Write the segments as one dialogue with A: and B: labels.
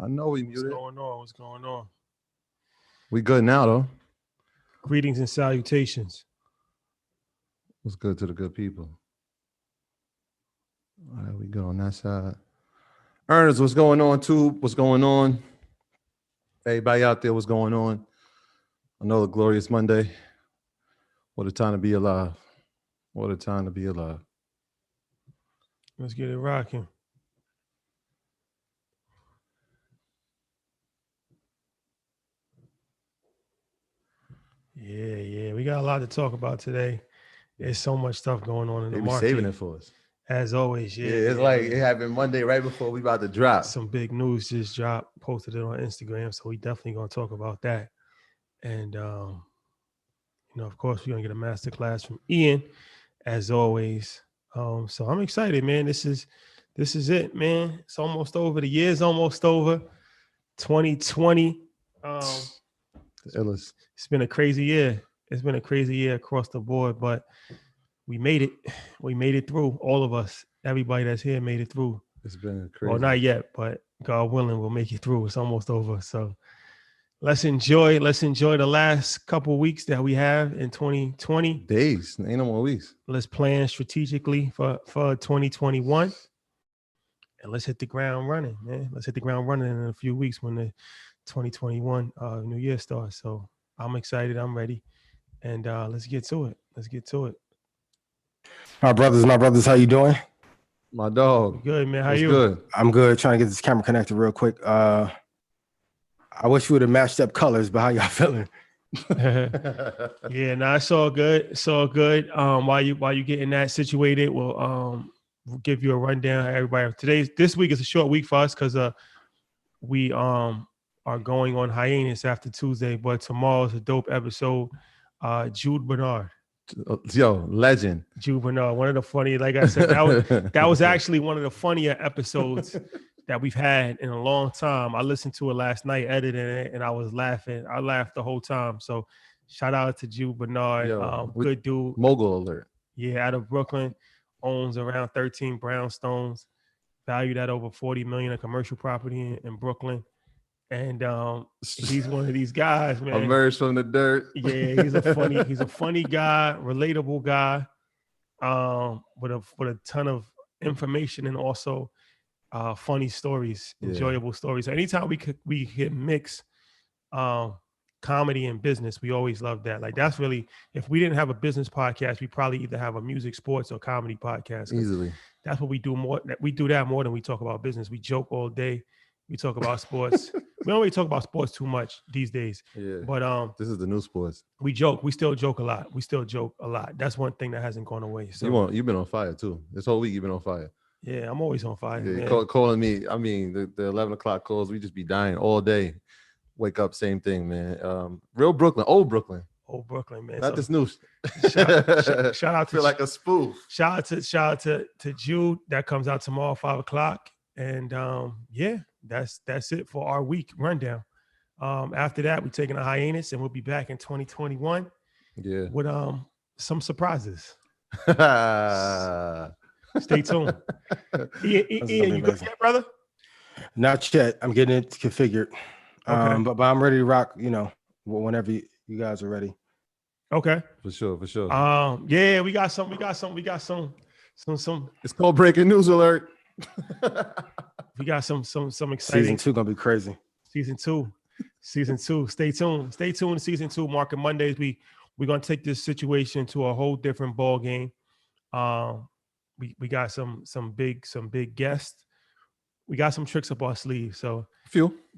A: I know we muted.
B: What's going on? What's going on?
A: We good now, though.
B: Greetings and salutations.
A: What's good to the good people? All right, we go on that side. Ernest, what's going on, too? What's going on? Everybody out there, what's going on? Another glorious Monday. What a time to be alive. What a time to be alive.
B: Let's get it rocking. Yeah. We got a lot to talk about today. There's so much stuff going on in the market.
A: They be saving it for us.
B: As always, yeah.
A: It's like it happened Monday right before we about to drop.
B: Some big news just dropped, posted it on Instagram, so we definitely going to talk about that. And, of course, we're going to get a masterclass from Ian, as always. So I'm excited, man. This is it, man. It's almost over. The year's almost over. 2020. It's been a crazy year. It's been a crazy year across the board, but we made it. We made it through. All of us, everybody that's here made it through.
A: It's been crazy.
B: Well, not yet, but God willing, we'll make it through. It's almost over. So let's enjoy the last couple of weeks that we have in 2020.
A: Days. Ain't no more weeks.
B: Let's plan strategically for 2021. And let's hit the ground running, man. Let's hit the ground running in a few weeks when the 2021 New Year starts. So I'm excited. I'm ready. And let's get to it.
C: My brothers, how you doing?
A: My dog.
B: Good, man. How you?
A: Good.
C: I'm good. Trying to get this camera connected real quick. I wish we would have matched up colors, but how y'all feeling?
B: Yeah, it's all good. It's all good. While you getting that situated, we'll give you a rundown of everybody. This week is a short week for us because we are going on hiatus after Tuesday, but tomorrow's a dope episode. Jude Bernard.
A: Yo, legend.
B: Jude Bernard, one of the funny, like I said, that was actually one of the funnier episodes that we've had in a long time. I listened to it last night, editing it, and I was laughing. I laughed the whole time. So shout out to Jude Bernard.
A: Yo,
B: good dude.
A: Mogul alert.
B: Yeah, out of Brooklyn, owns around 13 brownstones, valued at over $40 million of commercial property in Brooklyn. And he's one of these guys, man.
A: Emerged from the dirt.
B: Yeah, he's a funny guy, relatable guy, with a ton of information and also funny stories, enjoyable stories. So anytime we can mix comedy and business, we always love that. Like that's really, if we didn't have a business podcast, we probably either have a music, sports, or comedy podcast.
A: Easily.
B: That's what we do more. We do that more than we talk about business. We joke all day. We talk about sports. We don't really talk about sports too much these days.
A: Yeah.
B: But
A: this is the new sports.
B: We joke. We still joke a lot. That's one thing that hasn't gone away. So
A: you've been on fire too. This whole week you've been on fire.
B: Yeah, I'm always on fire.
A: Yeah, calling me. I mean, the 11 o'clock calls, we just be dying all day. Wake up, same thing, man. Real Brooklyn, old Brooklyn.
B: Old Brooklyn, man.
A: Not this new.
B: Shout out to
A: feel like a spoof.
B: Shout out to Jude. That comes out tomorrow, 5 o'clock. And that's it for our week rundown. After that, we're taking a hiatus and we'll be back in 2021.
A: Yeah.
B: With some surprises. Stay tuned. Ian, you good yet, brother?
C: Not yet. I'm getting it configured.
B: Okay.
C: But I'm ready to rock, whenever you guys are ready.
B: Okay.
A: For sure.
B: Yeah, we got some.
A: It's called breaking news alert.
B: We got some exciting.
C: Season 2 gonna be crazy.
B: Season two. Stay tuned. Season 2, Market Mondays. We're gonna take this situation to a whole different ball game. We got some big guests. We got some tricks up our sleeve. So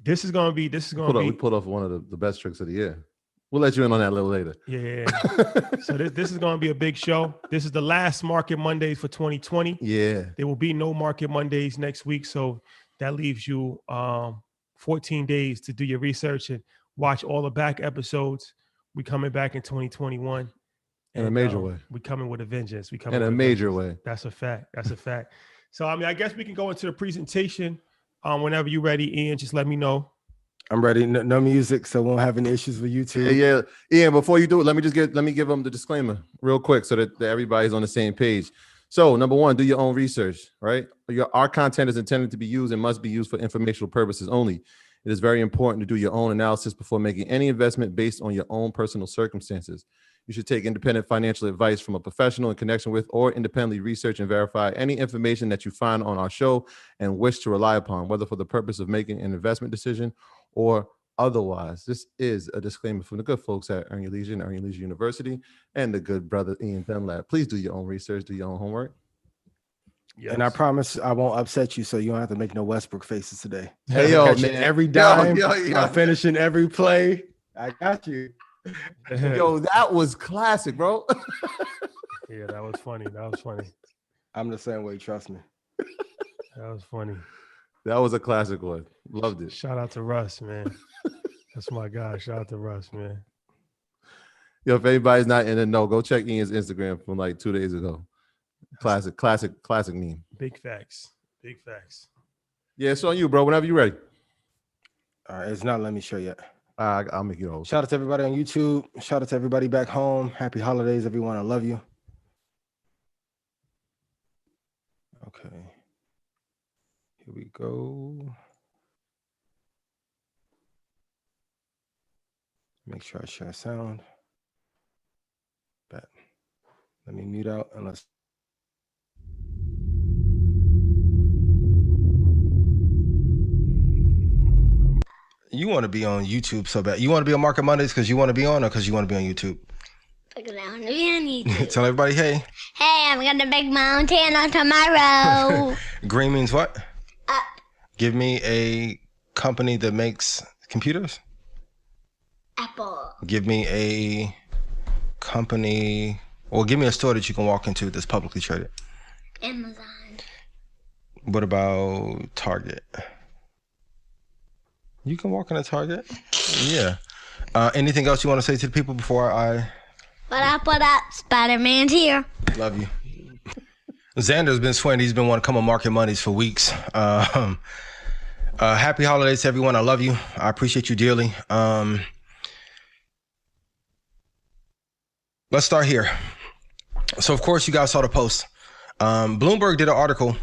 B: this is gonna be.
A: We pulled off one of the best tricks of the year. We'll let you in on that a little later.
B: Yeah. So this is going to be a big show. This is the last Market Mondays for 2020.
A: Yeah.
B: There will be no Market Mondays next week. So that leaves you 14 days to do your research and watch all the back episodes. We're coming back in 2021.
A: In a major way.
B: We're coming with a vengeance.
A: In a major way.
B: That's a fact. So, I guess we can go into the presentation whenever you're ready, Ian. Just let me know.
C: I'm ready. No music, so won't have any issues with YouTube.
A: Yeah. Ian, before you do it, let me give them the disclaimer real quick so that everybody's on the same page. So, number one, do your own research, right? Our content is intended to be used and must be used for informational purposes only. It is very important to do your own analysis before making any investment based on your own personal circumstances. You should take independent financial advice from a professional in connection with or independently research and verify any information that you find on our show and wish to rely upon, whether for the purpose of making an investment decision or otherwise. This is a disclaimer from the good folks at Earn Your Leisure and Earn Your Leisure University and the good brother Ian Dunlap. Please do your own research, do your own homework.
B: Yes.
C: And I promise I won't upset you, so you don't have to make no Westbrook faces today.
A: Hey, yo,
C: Catching
A: man.
C: every dime,
A: Yo.
C: I'm finishing every play. I got you.
A: Yo, that was classic, bro.
B: Yeah, that was funny. That was funny.
C: I'm the same way, trust me.
B: That was funny.
A: That was a classic one. Loved it.
B: Shout out to Russ, man. That's my guy. Shout out to Russ, man.
A: Yo, if anybody's not in the know, go check Ian's Instagram from like 2 days ago. Classic meme.
B: Big facts. Big facts.
A: Yeah, it's on you, bro. Whenever you're ready.
C: All right, it's not letting me show yet.
A: I'll make it over.
C: Shout out to everybody on YouTube. Shout out to everybody back home. Happy holidays, everyone. I love you. Okay. Here we go. Make sure I share sound. Bet. Let me mute out and let's. You want to be on YouTube so bad. You want to be on Market Mondays because you want to be on or because you want to be on YouTube?
D: Because I want to be on YouTube.
C: Tell everybody, hey.
D: Hey, I'm going to make my own channel tomorrow.
C: Green means what?
D: Up.
C: Give me a company that makes computers.
D: Apple.
C: Give me a company, or give me a store that you can walk into that's publicly traded.
D: Amazon.
C: What about Target? You can walk in a Target? Yeah. Anything else you want to say to the people before I...
D: What up? Spider-Man's here.
C: Love you. Xander's been swearing he's been wanting to come on Market Mondays for weeks. Happy holidays to everyone. I love you. I appreciate you dearly. Let's start here. So, of course, you guys saw the post. Bloomberg did an article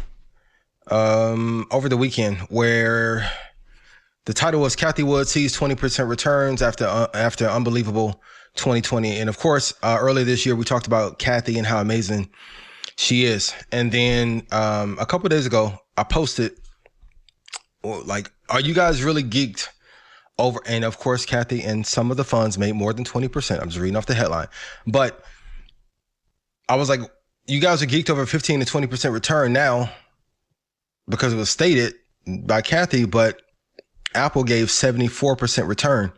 C: over the weekend where the title was Cathie Wood sees 20% returns after unbelievable 2020. And, of course, earlier this year, we talked about Cathie and how amazing she is. And then a couple of days ago, I posted, like, are you guys really geeked over? And of course, Cathie and some of the funds made more than 20%. I'm just reading off the headline. But I was like, you guys are geeked over 15 to 20% return now because it was stated by Cathie, but Apple gave 74% return.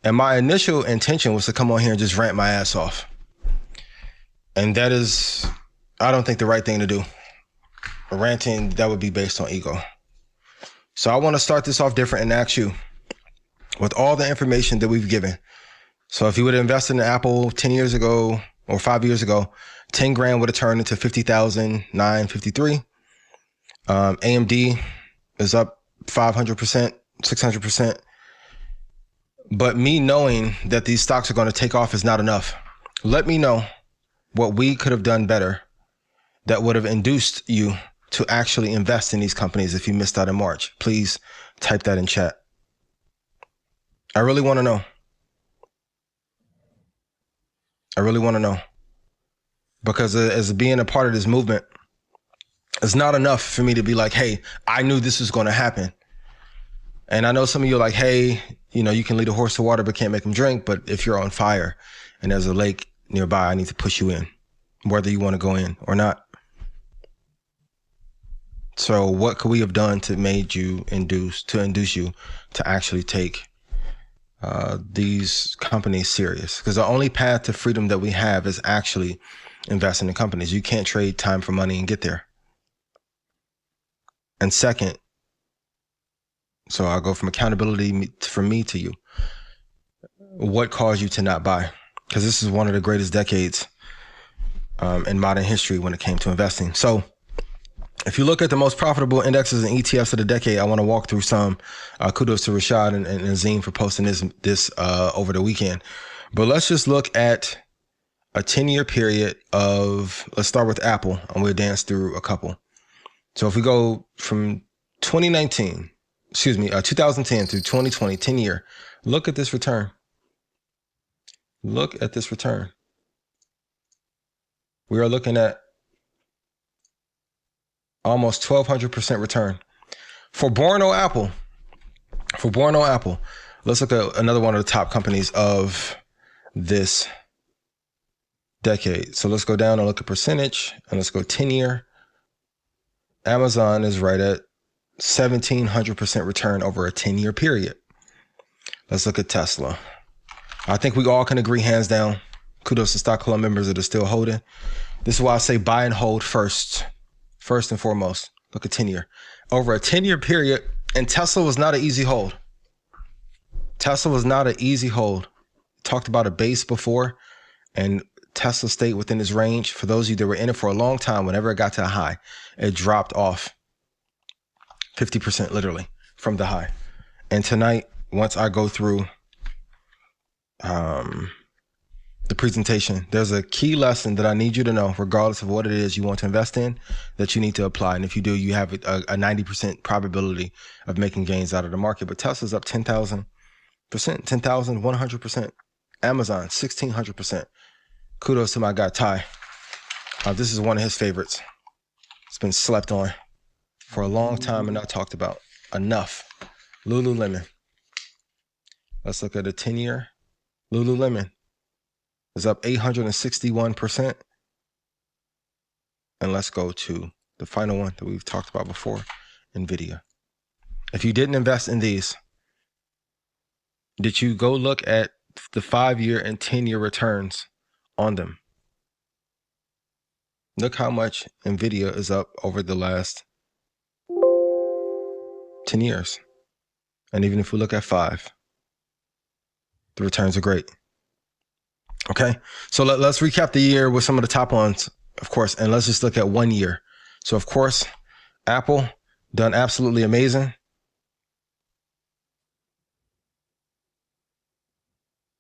C: And my initial intention was to come on here and just rant my ass off. And that is, I don't think, the right thing to do. Ranting, that would be based on ego. So I want to start this off different and ask you, with all the information that we've given. So if you would have invested in Apple 10 years ago or 5 years ago, 10 grand would have turned into 50,953. AMD is up 500%, 600%. But me knowing that these stocks are going to take off is not enough. Let me know what we could have done better that would have induced you to actually invest in these companies if you missed out in March. Please type that in chat. I really want to know. I really want to know. Because as being a part of this movement, it's not enough for me to be like, hey, I knew this was going to happen. And I know some of you are like, hey, you can lead a horse to water but can't make him drink. But if you're on fire and there's a lake nearby, I need to push you in, whether you want to go in or not. So what could we have done to induce you to actually take these companies serious? Because the only path to freedom that we have is actually investing in companies. You can't trade time for money and get there. And second, so I'll go from accountability from me to you. What caused you to not buy? Because this is one of the greatest decades in modern history when it came to investing. So if you look at the most profitable indexes and ETFs of the decade, I want to walk through some. Kudos to Rashad and Azim for posting this over the weekend. But let's just look at a 10-year period of, let's start with Apple and we'll dance through a couple. So if we go from 2010 through 2020, 10 year, look at this return. Look at this return. We are looking at almost 1,200% return. For Borno Apple, let's look at another one of the top companies of this decade. So let's go down and look at percentage, and let's go 10 year. Amazon is right at 1,700% return over a 10-year period. Let's look at Tesla. I think we all can agree, hands down. Kudos to Stock Club members that are still holding. This is why I say buy and hold first and foremost. Look at 10 year. Over a 10-year period, and Tesla was not an easy hold. Talked about a base before, and Tesla stayed within its range. For those of you that were in it for a long time, whenever it got to a high, it dropped off 50% literally from the high. And tonight, once I go through the presentation, there's a key lesson that I need you to know, regardless of what it is you want to invest in, that you need to apply. And if you do, you have a 90% probability of making gains out of the market. But Tesla's up 10,000%, 10,100%. Amazon, 1,600%. Kudos to my guy, Ty. This is one of his favorites. It's been slept on for a long time and not talked about enough. Lululemon. Let's look at a 10-year. Lululemon is up 861%. And let's go to the final one that we've talked about before, NVIDIA. If you didn't invest in these, did you go look at the 5-year and 10-year returns on them? Look how much NVIDIA is up over the last 10 years. And even if we look at 5, the returns are great. Okay, so let's recap the year with some of the top ones, of course, and let's just look at 1 year. So, of course, Apple done absolutely amazing.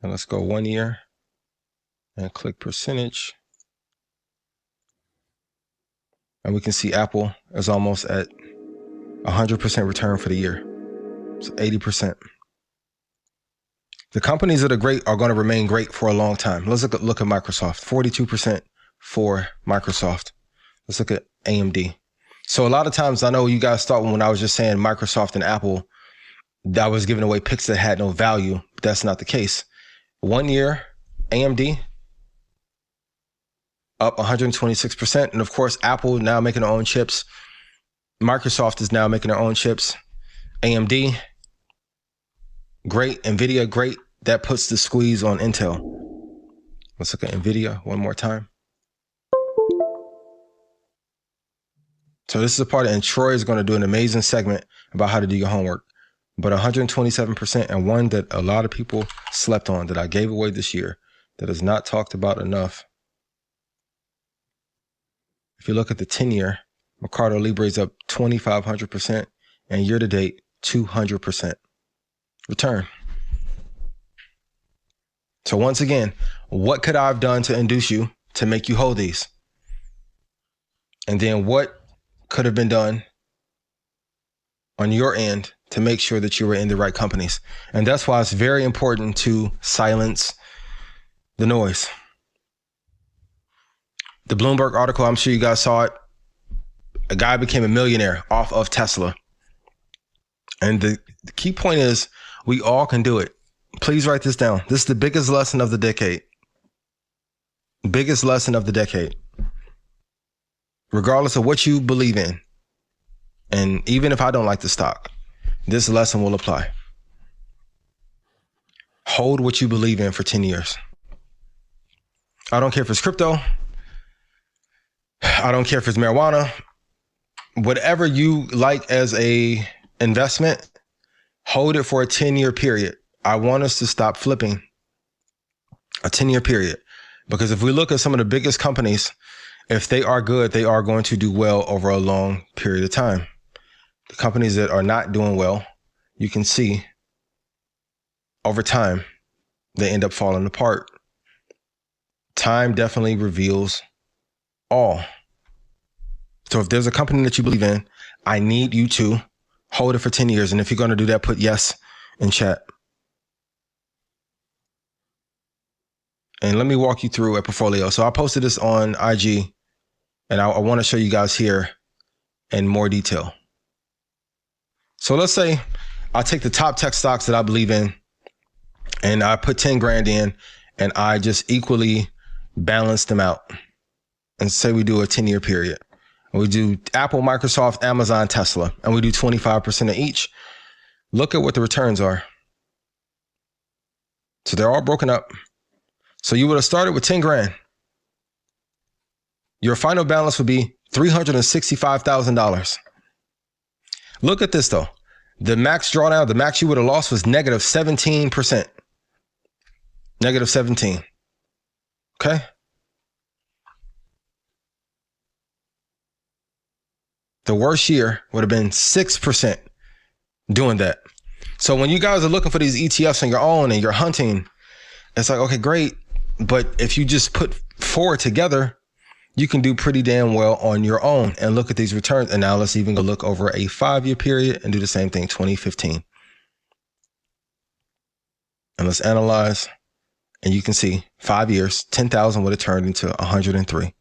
C: And let's go 1 year and click percentage. And we can see Apple is almost at 100% return for the year. So 80%. The companies that are great are going to remain great for a long time. Let's look at Microsoft, 42% for Microsoft. Let's look at AMD. So a lot of times, I know you guys thought when I was just saying Microsoft and Apple, that I was giving away picks that had no value. But that's not the case. 1 year, AMD up 126%. And of course, Apple now making their own chips. Microsoft is now making their own chips. AMD, great. NVIDIA, great. That puts the squeeze on Intel. Let's look at NVIDIA one more time. So this is a part, and Troy is going to do an amazing segment about how to do your homework. But 127%, and one that a lot of people slept on, that I gave away this year, that is not talked about enough. If you look at the 10-year, Mercado Libre is up 2,500%, and year-to-date, 200% return. So once again, what could I have done to induce you to make you hold these? And then what could have been done on your end to make sure that you were in the right companies? And that's why it's very important to silence the noise. The Bloomberg article, I'm sure you guys saw it. A guy became a millionaire off of Tesla. And the key point is, we all can do it. Please write this down. This is the biggest lesson of the decade. Biggest lesson of the decade. Regardless of what you believe in, and even if I don't like the stock, this lesson will apply. Hold what you believe in for 10 years. I don't care if it's crypto. I don't care if it's marijuana. Whatever you like as a investment, hold it for a 10-year period. I want us to stop flipping a 10-year period, because if we look at some of the biggest companies, if they are good, they are going to do well over a long period of time. The companies that are not doing well, you can see over time, they end up falling apart. Time definitely reveals all. So if there's a company that you believe in, I need you to hold it for 10 years. And if you're going to do that, put yes in chat. And let me walk you through a portfolio. So I posted this on IG, and I want to show you guys here in more detail. So let's say I take the top tech stocks that I believe in, and I put 10 grand in, and I just equally balance them out. And say we do a 10-year period. And we do Apple, Microsoft, Amazon, Tesla, and we do 25% of each. Look at what the returns are. So they're all broken up. So you would have started with 10 grand. Your final balance would be $365,000. Look at this though. The max drawdown, the max you would have lost was negative 17%. Negative 17. Okay. The worst year would have been 6% doing that. So when you guys are looking for these ETFs on your own and you're hunting, it's like, okay, great. But if you just put 4 together, you can do pretty damn well on your own and look at these returns. And now let's even go look over a 5-year period and do the same thing, 2015. And let's analyze. And you can see 5 years, 10,000 would have turned into 103.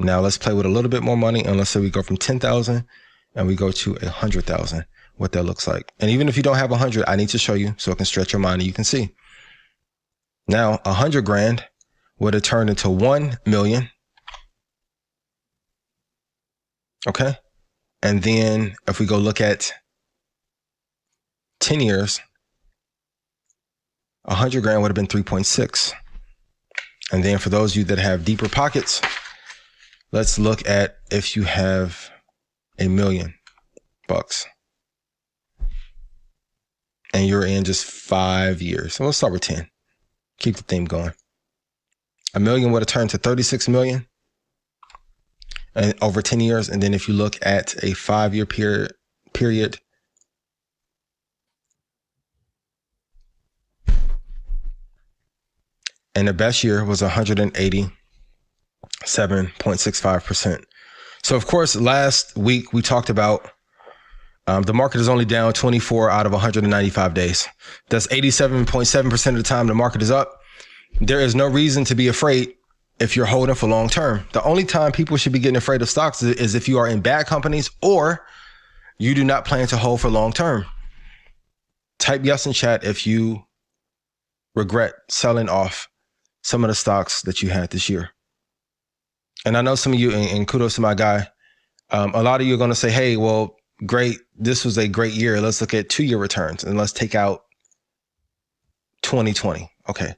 C: Now let's play with a little bit more money. And let's say we go from 10,000 and we go to 100,000, what that looks like. And even if you don't have 100, I need to show you so it can stretch your mind and you can see. Now 100 grand would have turned into 1 million. Okay. And then if we go look at 10 years, 100 grand would have been 3.6. And then for those of you that have deeper pockets, let's look at if you have $1 million and you're in just 5 years. So let's start with 10. Keep the theme going. $1 million would have turned to 36 million and over 10 years. And then if you look at a 5-year period, and the best year was 187.65%. So of course, last week we talked about the market is only down 24 out of 195 days. That's 87.7% of the time the market is up. There is no reason to be afraid if you're holding for long term. The only time people should be getting afraid of stocks is if you are in bad companies or you do not plan to hold for long term. Type yes in chat if you regret selling off some of the stocks that you had this year. And I know some of you, and kudos to my guy, a lot of you are going to say, hey, well, great. This was a great year. Let's look at 2-year returns and let's take out 2020. Okay.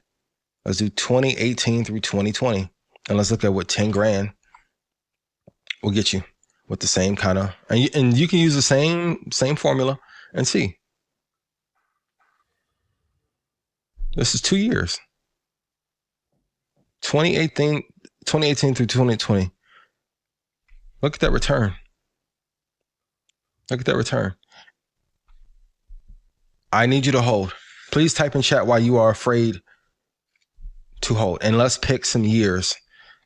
C: Let's do 2018 through 2020. And let's look at what 10 grand will get you with the same kind of, and you can use the same formula and see. This is 2 years. 2018 through 2020. Look at that return. Look at that return. I need you to hold. Please type in chat why you are afraid to hold. And let's pick some years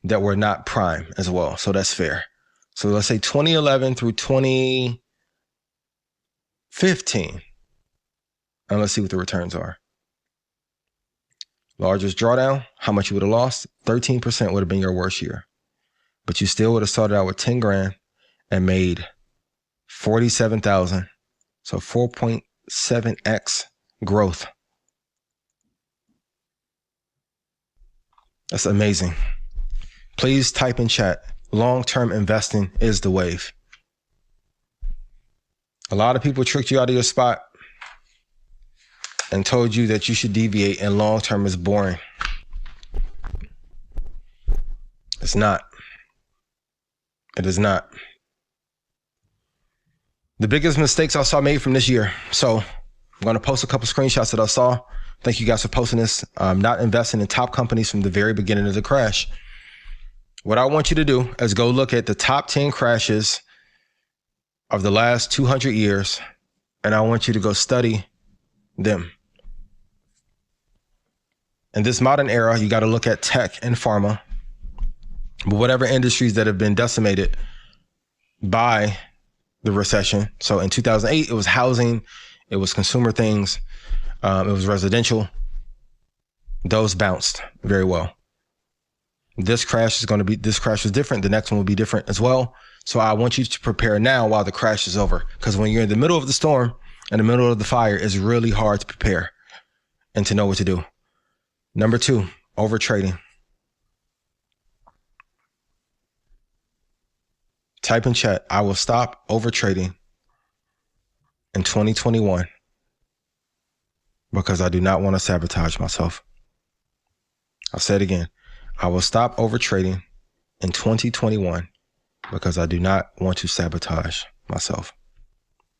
C: that were not prime as well. So that's fair. So let's say 2011 through 2015. And let's see what the returns are. Largest drawdown, how much you would have lost? 13% would have been your worst year. But you still would have started out with 10 grand and made 47,000. So 4.7x growth. That's amazing. Please type in chat. Long-term investing is the wave. A lot of people tricked you out of your spot and told you that you should deviate, and long-term is boring. It's not. It is not. The biggest mistakes I saw made from this year. So I'm going to post a couple screenshots that I saw. Thank you guys for posting this. Not investing in top companies from the very beginning of the crash. What I want you to do is go look at the top 10 crashes of the last 200 years, and I want you to go study them. In this modern era, you got to look at tech and pharma, but whatever industries that have been decimated by the recession. So in 2008, it was housing, it was consumer things, it was residential. Those bounced very well. This crash was different. The next one will be different as well. So I want you to prepare now while the crash is over. Because when you're in the middle of the storm, in the middle of the fire, it's really hard to prepare and to know what to do. Number 2, over trading. Type in chat, I will stop over trading in 2021 because I do not want to sabotage myself. I'll say it again. I will stop over trading in 2021 because I do not want to sabotage myself.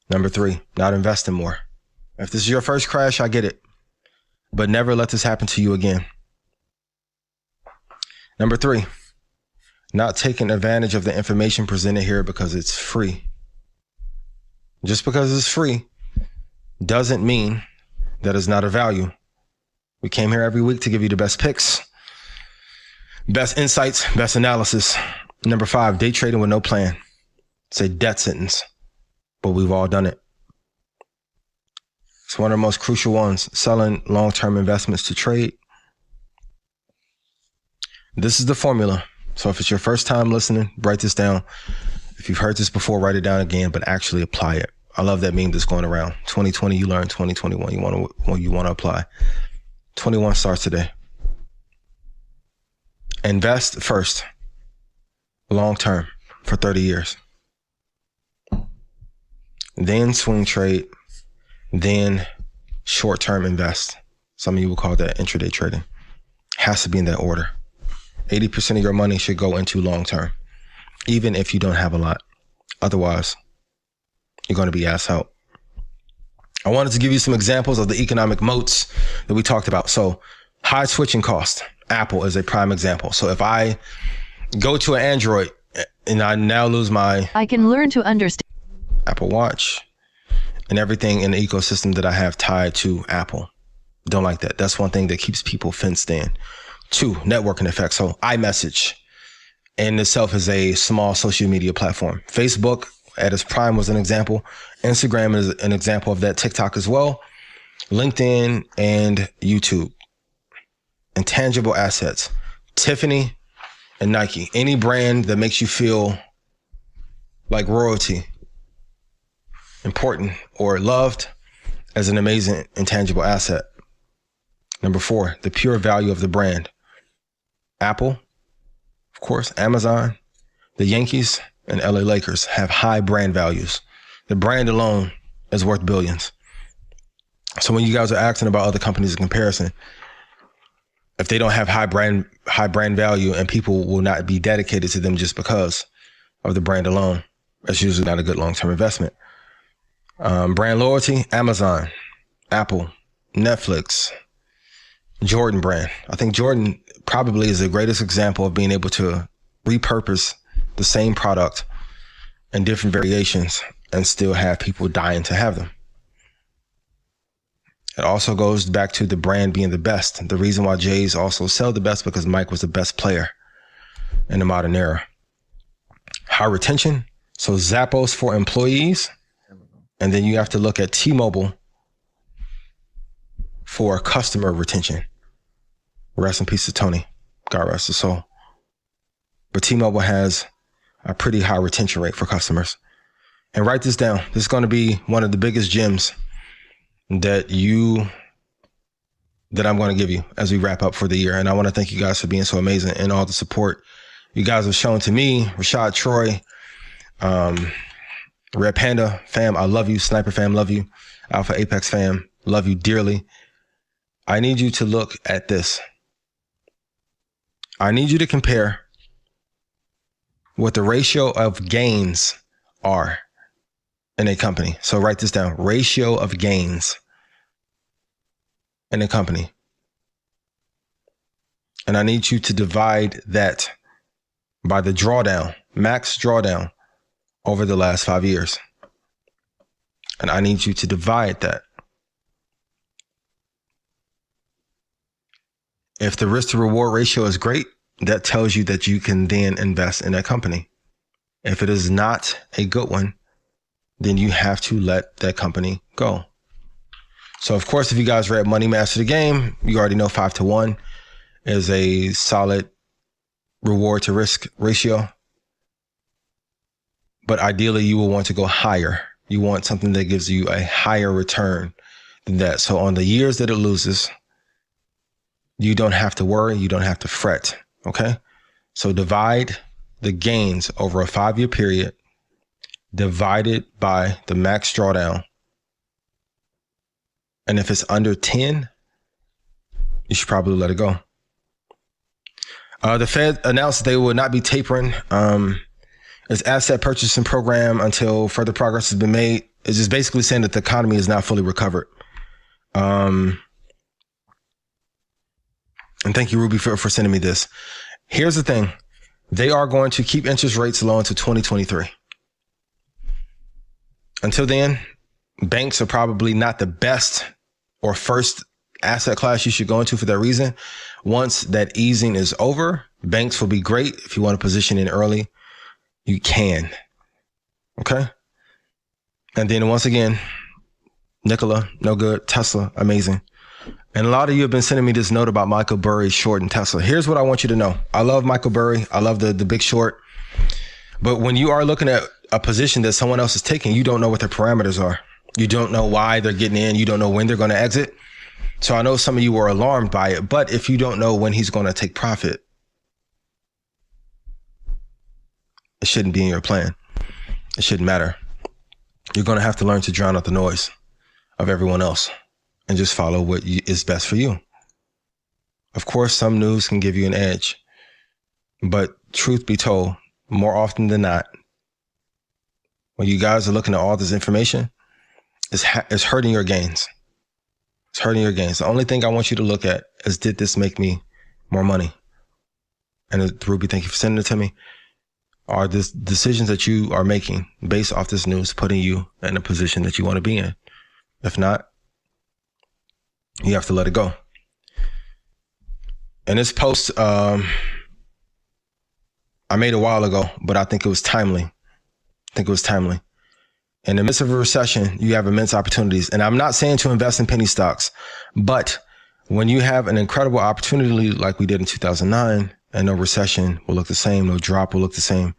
C: Number 3, not investing more. If this is your first crash, I get it, but never let this happen to you again. Number 3, not taking advantage of the information presented here because it's free. Just because it's free doesn't mean that it's not of value. We came here every week to give you the best picks, best insights, best analysis. Number 5, day trading with no plan. It's a death sentence, but we've all done it. It's one of the most crucial ones, selling long-term investments to trade. This is the formula. So if it's your first time listening, write this down. If you've heard this before, write it down again, but actually apply it. I love that meme that's going around. 2020, you learn. 2021, you want to apply. 21 starts today. Invest first, long-term, for 30 years. Then swing trade, then short-term invest. Some of you will call that intraday trading. Has to be in that order. 80% of your money should go into long-term, even if you don't have a lot. Otherwise, you're going to be ass out. I wanted to give you some examples of the economic moats that we talked about. So high switching cost. Apple is a prime example. So if I go to an Android and I now lose my
E: I can learn to understand
C: Apple Watch and everything in the ecosystem that I have tied to Apple. Don't like that. That's one thing that keeps people fenced in. 2, networking effects. So iMessage in itself is a small social media platform. Facebook at its prime was an example. Instagram is an example of that. TikTok as well. LinkedIn and YouTube. Intangible assets. Tiffany and Nike. Any brand that makes you feel like royalty, important, or loved as an amazing intangible asset. Number 4, the pure value of the brand. Apple, of course, Amazon, the Yankees, and LA Lakers have high brand values. The brand alone is worth billions. So when you guys are asking about other companies in comparison, if they don't have high brand value and people will not be dedicated to them just because of the brand alone, that's usually not a good long-term investment. Brand loyalty, Amazon, Apple, Netflix, Jordan brand. I think Jordan probably is the greatest example of being able to repurpose the same product in different variations and still have people dying to have them. It also goes back to the brand being the best. The reason why Jays also sell the best because Mike was the best player in the modern era. High retention. So Zappos for employees. And then you have to look at T-Mobile for customer retention. Rest in peace to Tony. God rest his soul. But T-Mobile has a pretty high retention rate for customers. And write this down. This is going to be one of the biggest gems that I'm going to give you as we wrap up for the year. And I want to thank you guys for being so amazing and all the support you guys have shown to me. Rashad Troy, Red Panda fam, I love you. Sniper fam, love you. Alpha Apex fam, love you dearly. I need you to look at this. I need you to compare what the ratio of gains are in a company. So write this down. Ratio of gains in a company. And I need you to divide that by the drawdown, max drawdown over the last 5 years. And I need you to divide that If the risk to reward ratio is great, that tells you that you can then invest in that company. If it is not a good one, then you have to let that company go. So of course, if you guys read Money Master the Game, you already know 5-to-1 is a solid reward to risk ratio. But ideally, you will want to go higher. You want something that gives you a higher return than that. So on the years that it loses, you don't have to worry. You don't have to fret. Okay. So divide the gains over a 5-year period, divided by the max drawdown. And if it's under 10, you should probably let it go. The Fed announced they will not be tapering its asset purchasing program until further progress has been made. It's just basically saying that the economy is not fully recovered. And thank you, Ruby, for sending me this. Here's the thing. They are going to keep interest rates low until 2023. Until then, banks are probably not the best or first asset class you should go into for that reason. Once that easing is over, banks will be great. If you want to position in early, you can. Okay. And then once again, Nikola, no good. Tesla, amazing. And a lot of you have been sending me this note about Michael Burry short and Tesla. Here's what I want you to know. I love Michael Burry. I love the Big Short. But when you are looking at a position that someone else is taking, you don't know what their parameters are. You don't know why they're getting in. You don't know when they're going to exit. So I know some of you were alarmed by it, but if you don't know when he's going to take profit, it shouldn't be in your plan. It shouldn't matter. You're going to have to learn to drown out the noise of everyone else and just follow what is best for you. Of course, some news can give you an edge, but truth be told, more often than not, when you guys are looking at all this information, it's hurting your gains. It's hurting your gains. The only thing I want you to look at is, did this make me more money? And Ruby, thank you for sending it to me. Are the decisions that you are making based off this news putting you in a position that you want to be in? If not, you have to let it go. And this post, I made a while ago, but I think it was timely. In the midst of a recession, you have immense opportunities. And I'm not saying to invest in penny stocks, but when you have an incredible opportunity like we did in 2009, and no recession will look the same, no drop will look the same,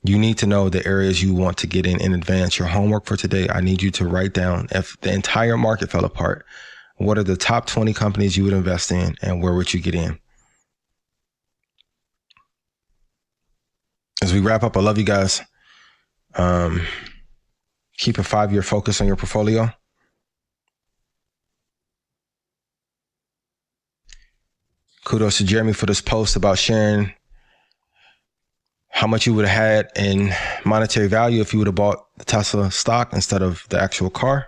C: you need to know the areas you want to get in advance. Your homework for today, I need you to write down, if the entire market fell apart, what are the top 20 companies you would invest in and where would you get in? As we wrap up, I love you guys. Keep a 5-year focus on your portfolio. Kudos to Jeremy for this post about sharing how much you would have had in monetary value if you would have bought the Tesla stock instead of the actual car.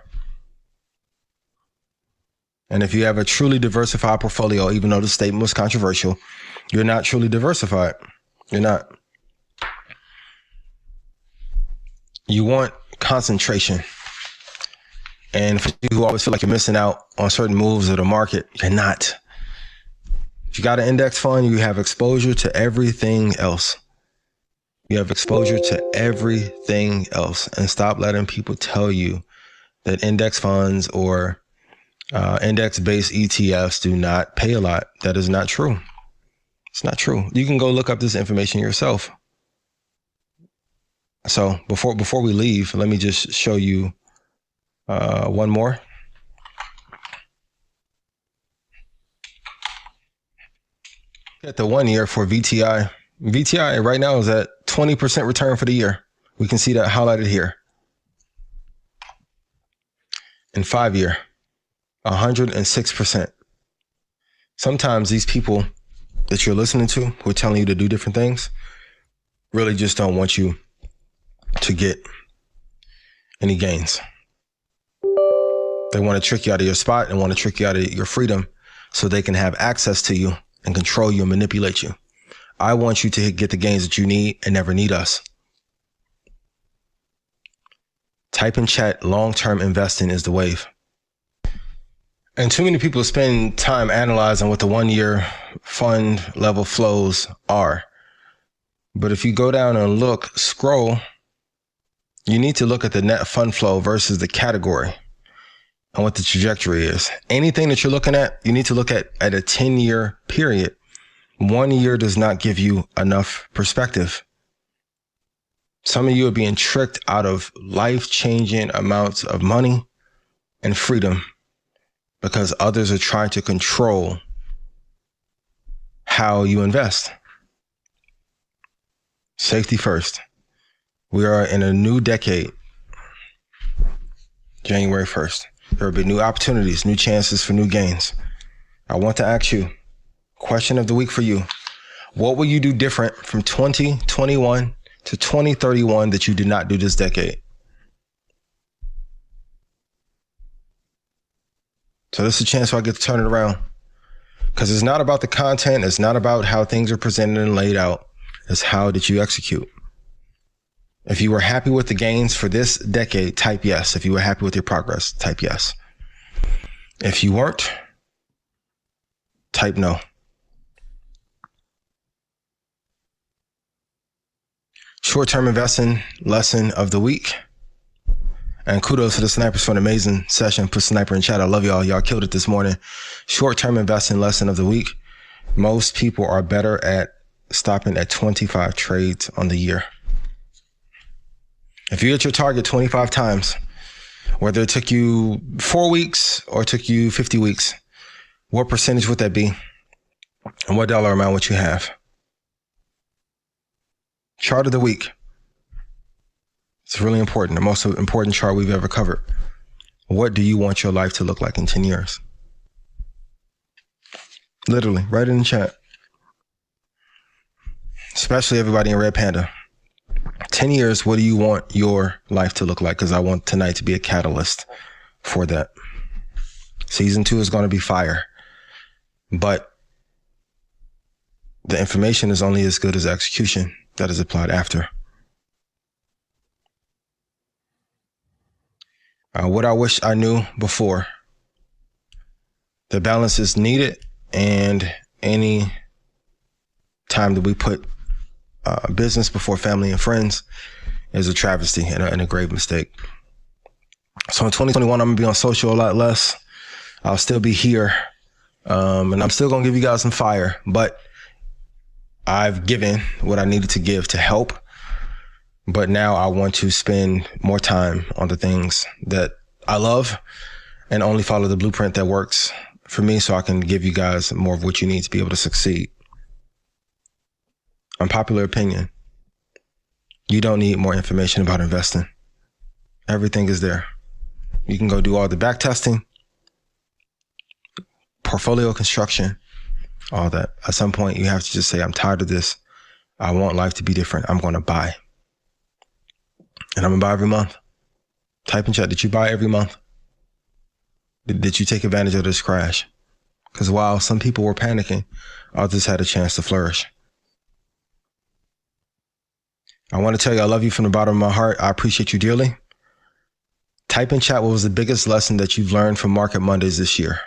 C: And if you have a truly diversified portfolio, even though the statement was controversial, you're not truly diversified. You're not. You want concentration. And for you who always feel like you're missing out on certain moves of the market, you're not. If you got an index fund, you have exposure to everything else. You have exposure to everything else. And stop letting people tell you that index funds or index-based ETFs do not pay a lot. That is not true. It's not true. You can go look up this information yourself. So before we leave, let me just show you one more. At the 1 year for VTI. VTI right now is at 20% return for the year. We can see that highlighted here. In 5 year, 106%. Sometimes these people that you're listening to who are telling you to do different things really just don't want you to get any gains. They want to trick you out of your spot and want to trick you out of your freedom so they can have access to you and control you and manipulate you. I want you to get the gains that you need and never need us. Type in chat, long-term investing is the wave. And too many people spend time analyzing what the 1-year fund level flows are. But if you go down and scroll, you need to look at the net fund flow versus the category and what the trajectory is. Anything that you're looking at, you need to look at a 10-year period. 1 year does not give you enough perspective. Some of you are being tricked out of life-changing amounts of money and freedom because others are trying to control how you invest. Safety first. We are in a new decade, January 1st. There will be new opportunities, new chances for new gains. I want to ask you, question of the week for you. What will you do different from 2021 to 2031 that you did not do this decade? So this is a chance where I get to turn it around. Because it's not about the content. It's not about how things are presented and laid out. It's how did you execute? If you were happy with the gains for this decade, type yes. If you were happy with your progress, type yes. If you weren't, type no. Short-term investing lesson of the week. And kudos to the snipers for an amazing session. Put sniper in chat. I love y'all. Y'all killed it this morning. Short-term investing lesson of the week. Most people are better at stopping at 25 trades on the year. If you hit your target 25 times, whether it took you 4 weeks or it took you 50 weeks, what percentage would that be? And what dollar amount would you have? Chart of the week. It's really important. The most important chart we've ever covered. What do you want your life to look like in 10 years? Literally, write it in the chat. Especially everybody in Red Panda. 10 years, what do you want your life to look like? Because I want tonight to be a catalyst for that. Season 2 is going to be fire. But the information is only as good as execution that is applied after. What I wish I knew before. The balance is needed, and any time that we put business before family and friends is a travesty and a grave mistake. So in 2021, I'm gonna be on social a lot less. I'll still be here, and I'm still gonna give you guys some fire, but I've given what I needed to give to help. But now I want to spend more time on the things that I love and only follow the blueprint that works for me so I can give you guys more of what you need to be able to succeed. Unpopular opinion. You don't need more information about investing. Everything is there. You can go do all the back testing, portfolio construction, all that. At some point, you have to just say, I'm tired of this. I want life to be different. I'm going to buy. And I'm going to buy every month. Type in chat, did you buy every month? Did you take advantage of this crash? Because while some people were panicking, others had a chance to flourish. I want to tell you, I love you from the bottom of my heart. I appreciate you dearly. Type in chat what was the biggest lesson that you've learned from Market Mondays this year.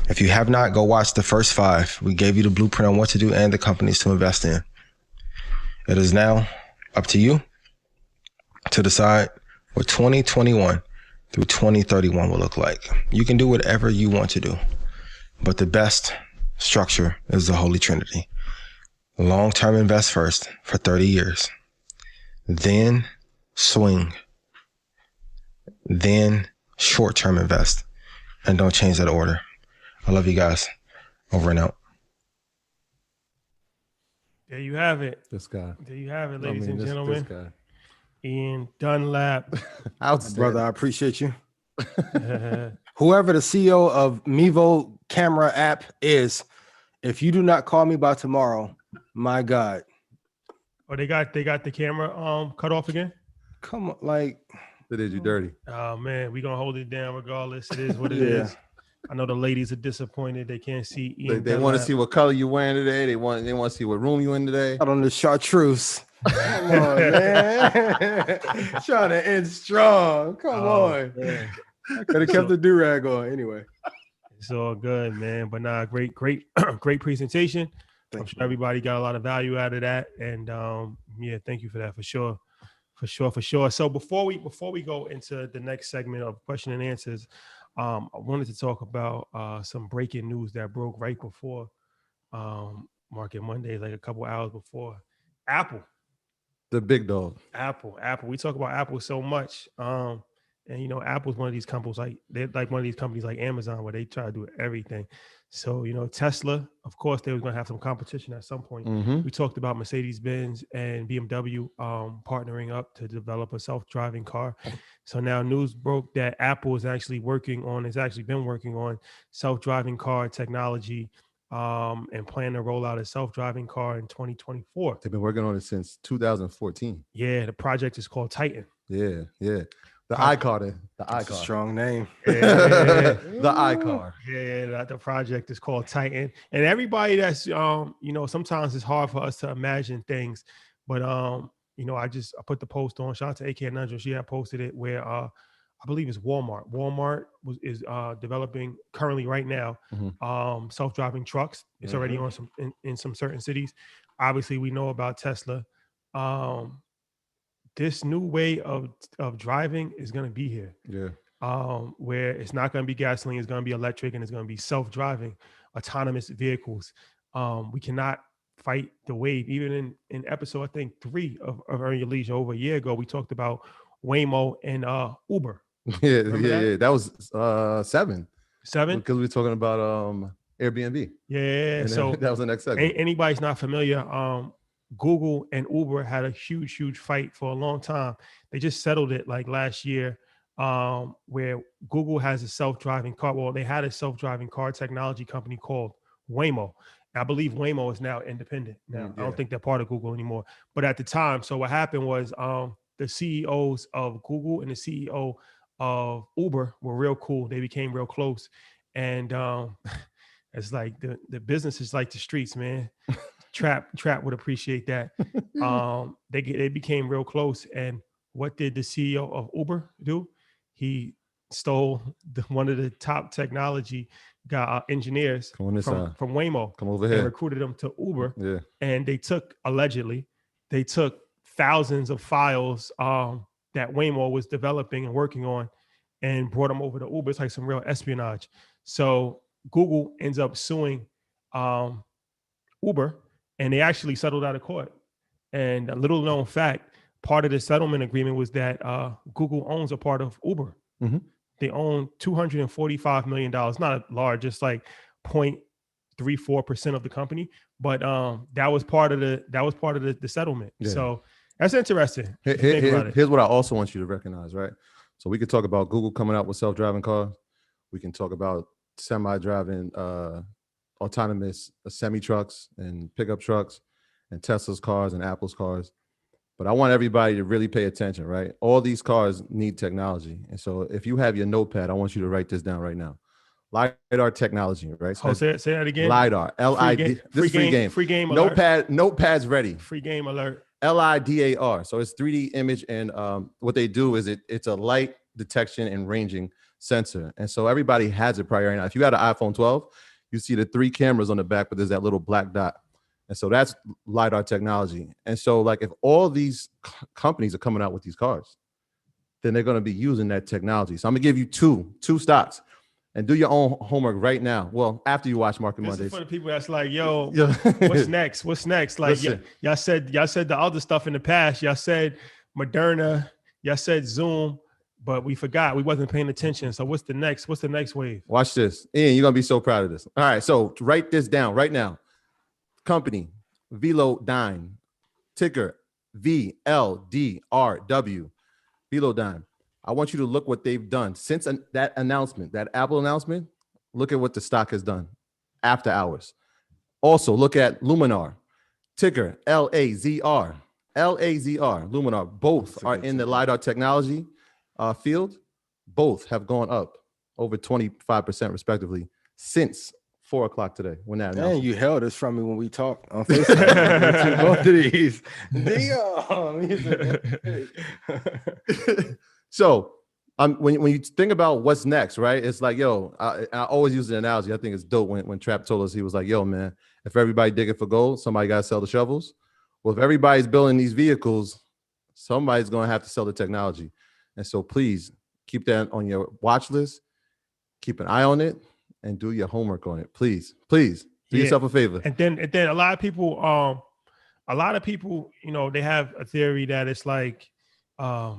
C: If you have not, go watch the first 5. We gave you the blueprint on what to do and the companies to invest in. It is now up to you to decide what 2021 through 2031 will look like. You can do whatever you want to do, but the best structure is the Holy Trinity. Long-term invest first for 30 years, then swing, then short-term invest, and don't change that order. I love you guys. Over and out.
B: There you have it.
A: This guy.
B: There you have it, ladies and gentlemen.
A: This guy.
B: Ian Dunlap.
C: Brother, I appreciate you. Whoever the CEO of Mevo camera app is, if you do not call me by tomorrow, my God.
B: Oh, they got the camera cut off again?
C: Come on, like
A: They did you dirty.
B: Oh man, we're gonna hold it down regardless. It is what it is. I know the ladies are disappointed. They can't see Ian.
A: They want to see what color you wearing today. They want to see what room you in today.
C: out on the chartreuse. Come on, man. Trying to end strong. Come on.
B: Man.
E: Could have kept the do-rag on anyway.
B: It's all good, man. But nah, great great presentation. I'm sure everybody got a lot of value out of that. And yeah, thank you for that for sure. For sure. So before we go into the next segment of question and answers, I wanted to talk about some breaking news that broke right before Market Monday, like a couple hours before. Apple.
A: The big dog.
B: Apple. We talk about Apple so much. And you know, Apple's one of these companies they're like one of these companies like Amazon where they try to do everything. So, you know, Tesla, of course, they were going to have some competition at some point.
A: Mm-hmm.
B: We talked about Mercedes-Benz and BMW partnering up to develop a self-driving car. So now news broke that Apple is actually been working on self-driving car technology and plan to roll out a self-driving car in 2024.
A: They've been working on it since 2014.
B: Yeah, the project is called Titan.
A: Yeah. The iCar.
E: That's a strong name.
B: Yeah.
A: The iCar.
B: Yeah, the project is called Titan. And everybody that's you know, sometimes it's hard for us to imagine things, but you know, I put the post on. Shout out to AK Nundra. She had posted it where I believe it's Walmart. Walmart is developing currently right now self-driving trucks. It's already on in some certain cities. Obviously, we know about Tesla. This new way of driving is going to be here.
A: Yeah.
B: Where it's not going to be gasoline, it's going to be electric, and it's going to be self-driving, autonomous vehicles. We cannot fight the wave. Even in episode, I think 3 of Earn Your Leisure over a year ago, we talked about Waymo and Uber.
A: Yeah. That was 7.
B: 7?
A: Because we were talking about Airbnb.
B: Yeah. So
A: that was the next segment.
B: Anybody's not familiar, Google and Uber had a huge fight for a long time. They just settled it like last year, where Google has a self-driving car. Well, they had a self-driving car technology company called Waymo. I believe Waymo is now independent. Now, I don't think they're part of Google anymore. But at the time, so what happened was the CEOs of Google and the CEO of Uber were real cool. They became real close. And it's like the business is like the streets, man. Trap would appreciate that. They became real close. And what did the CEO of Uber do? He stole one of the top technology engineers from Waymo.
A: Come over here.
B: And recruited them to Uber.
A: Yeah.
B: And they took thousands of files that Waymo was developing and working on and brought them over to Uber. It's like some real espionage. So Google ends up suing Uber, and they actually settled out of court. And a little known fact, part of the settlement agreement was that Google owns a part of Uber.
A: Mm-hmm.
B: They own $245 million. Not large, just like 0.34% of the company. But that was part of the settlement. Yeah. So that's interesting.
A: Here's what I also want you to recognize, right? So we could talk about Google coming out with self-driving cars. We can talk about semi-driving autonomous semi-trucks and pickup trucks and Tesla's cars and Apple's cars. But I want everybody to really pay attention, right? All these cars need technology. And so if you have your notepad, I want you to write this down right now. LiDAR technology, right? So
B: say that again.
A: LiDAR, L-I-D. This is free game.
B: Free game
A: alert. Notepad's ready.
B: Free game alert.
A: LiDAR. So it's 3D image, and what they do is it's a light detection and ranging sensor. And so everybody has it prior. Now, if you had an iPhone 12, you see the 3 cameras on the back, but there's that little black dot. And so that's LiDAR technology. And so like if all these companies are coming out with these cars, then they're going to be using that technology. So I'm going to give you two stocks and do your own homework right now. Well, after you watch Market Mondays.
B: This is for the people that's like, yo, what's next? What's next? Like y'all said the other stuff in the past. Y'all said Moderna, y'all said Zoom, but we forgot. We wasn't paying attention. So what's the next wave?
A: Watch this. Ian, you're going to be so proud of this. All right. So write this down right now. Company, Velodyne, ticker VLDRW, Velodyne. I want you to look what they've done since that announcement, that Apple announcement. Look at what the stock has done after hours. Also, look at Luminar, ticker LAZR, Luminar. Both are in the LiDAR technology field. Both have gone up over 25% respectively since 4 o'clock today. When that
E: and you held us from me when we talked on Facebook. Both of these. Damn.
A: So when you think about what's next, right? It's like, yo, I always use the analogy. I think it's dope when Trap told us, he was like, yo, man, if everybody digging for gold, somebody got to sell the shovels. Well, if everybody's building these vehicles, somebody's going to have to sell the technology. And so please keep that on your watch list, keep an eye on it, and do your homework on it. Please do yourself a favor.
B: And then a lot of people, you know, they have a theory that it's like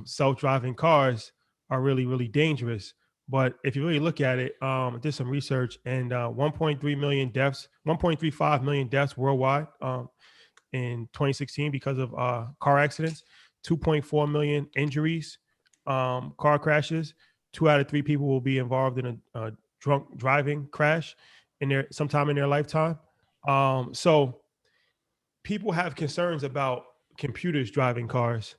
B: self-driving cars are really, really dangerous. But if you really look at it, did some research, and 1.3 million deaths, 1.35 million deaths worldwide in 2016 because of car accidents, 2.4 million injuries, car crashes. 2 out of 3 people will be involved in a drunk driving crash sometime in their lifetime. So people have concerns about computers driving cars,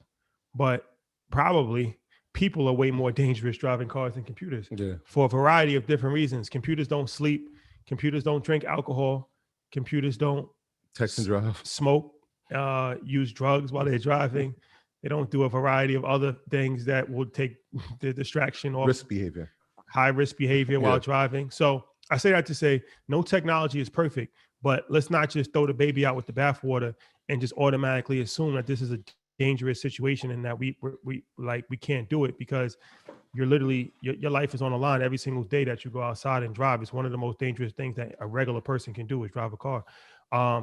B: but probably people are way more dangerous driving cars than computers for a variety of different reasons. Computers don't sleep. Computers don't drink alcohol. Computers don't
A: text and drive,
B: smoke, use drugs while they're driving. They don't do a variety of other things that will take the distraction off. High risk behavior while driving. So I say that to say no technology is perfect, but let's not just throw the baby out with the bathwater and just automatically assume that this is a dangerous situation and that we can't do it, because you're literally your life is on the line every single day that you go outside and drive. It's one of the most dangerous things that a regular person can do is drive a car.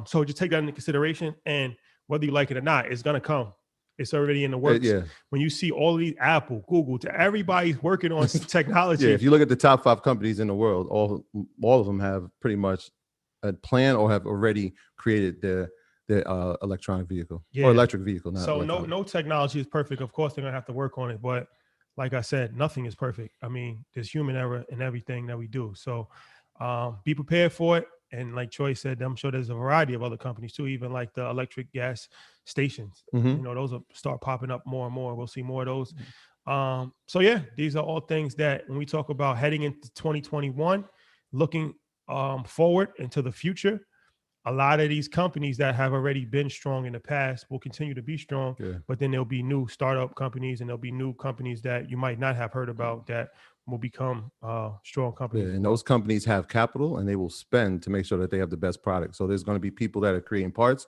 B: So just take that into consideration, and whether you like it or not, it's gonna come. It's already in the works. When you see all of these, Apple, Google, everybody's working on technology.
A: If you look at the top 5 companies in the world, all of them have pretty much a plan or have already created their electronic vehicle or electric vehicle.
B: So no technology is perfect. Of course, they're gonna have to work on it, but like I said, nothing is perfect. I mean, there's human error in everything that we do. So be prepared for it. And like Troy said, I'm sure there's a variety of other companies too, even like the electric gas stations. You know, those will start popping up more and more. We'll see more of those. So yeah, these are all things that when we talk about heading into 2021, looking forward into the future, a lot of these companies that have already been strong in the past will continue to be strong, but then there'll be new startup companies and there'll be new companies that you might not have heard about that will become strong companies.
A: And those companies have capital and they will spend to make sure that they have the best product. So there's going to be people that are creating parts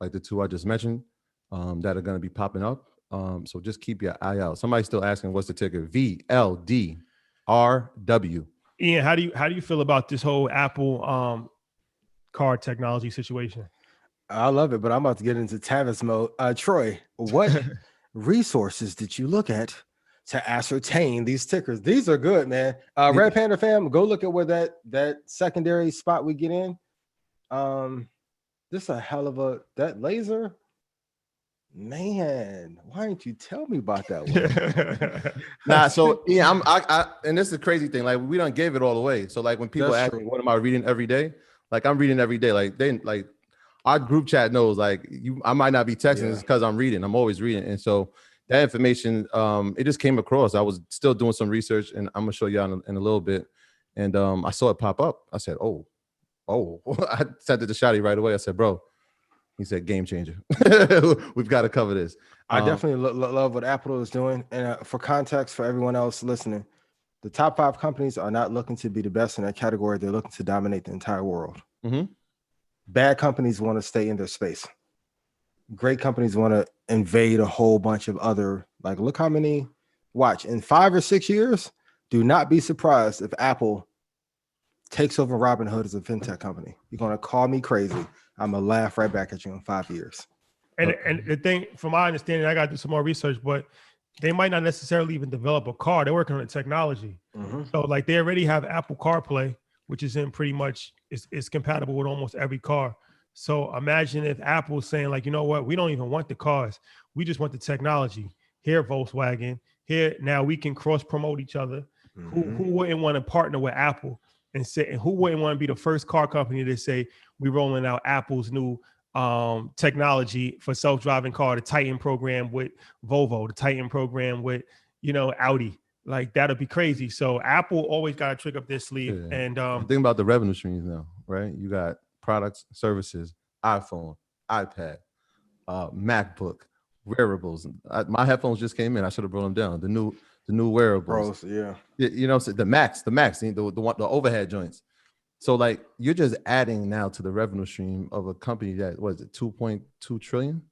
A: like the 2 I just mentioned that are going to be popping up. So just keep your eye out. Somebody's still asking, what's the ticker? VLDRW.
B: Ian, how do you feel about this whole Apple car technology situation?
E: I love it, but I'm about to get into Tavis mode. Troy, what resources did you look at to ascertain these tickers? These are good, man. Red Panda fam, go look at where that secondary spot we get in. This is a hell of that laser. Man, why didn't you tell me about that one?
A: So and this is the crazy thing. Like, we don't give it all away. So like when people ask me, what am I reading every day? Like, I'm reading every day. Like our group chat knows, like, I might not be texting. It's because I'm reading. I'm always reading. And so that information, it just came across. I was still doing some research, and I'm gonna show you in a little bit. And I saw it pop up. I said, oh, I sent it to Shotty right away. I said, bro, he said, game changer. We've got to cover this.
E: I definitely love what Apple is doing. And for context, for everyone else listening, the top 5 companies are not looking to be the best in their category. They're looking to dominate the entire world. Bad companies want to stay in their space. Great companies want to invade a whole bunch of other, like, look how many, watch, in 5 or 6 years, do not be surprised if Apple takes over Robinhood as a fintech company. You're going to call me crazy. I'm going to laugh right back at you in 5 years.
B: And the thing, from my understanding, I got to do some more research, but they might not necessarily even develop a car. They're working on the technology. So like they already have Apple CarPlay, which is in pretty much, is compatible with almost every car. So imagine if Apple's saying, like, you know what, we don't even want the cars. We just want the technology. Here, Volkswagen. Here, now we can cross promote each other. Who wouldn't want to partner with Apple and who wouldn't want to be the first car company to say, we're rolling out Apple's new technology for self-driving car, the Titan program with Volvo, the Titan program with, Audi. Like, that'll be crazy. So Apple always got a trick up their sleeve. And
A: think about the revenue streams now, right? You got products, services, iPhone, iPad, MacBook, wearables. My headphones just came in. I should have brought them down. The the new wearables.
E: Pros, yeah.
A: You know, so the Max, the overhead joints. So like you're just adding now to the revenue stream of a company that was it 2.2 trillion,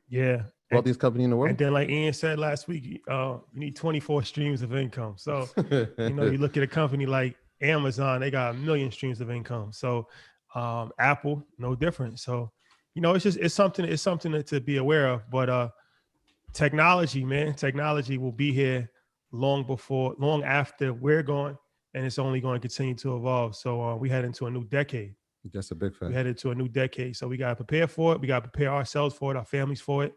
B: Yeah.
A: wealthiest company in the world.
B: And then, like Ian said last week, you need 24 streams of income. So, you know, you look at a company like Amazon, they got 1 million streams of income. So, Apple, no different. So, you know, it's something to be aware of. But technology, man, technology will be here long after we're gone, and it's only going to continue to evolve. So, we head into a new decade.
A: That's a big fact.
B: We head into a new decade. So we got to prepare for it. We got to prepare ourselves for it, our families for it.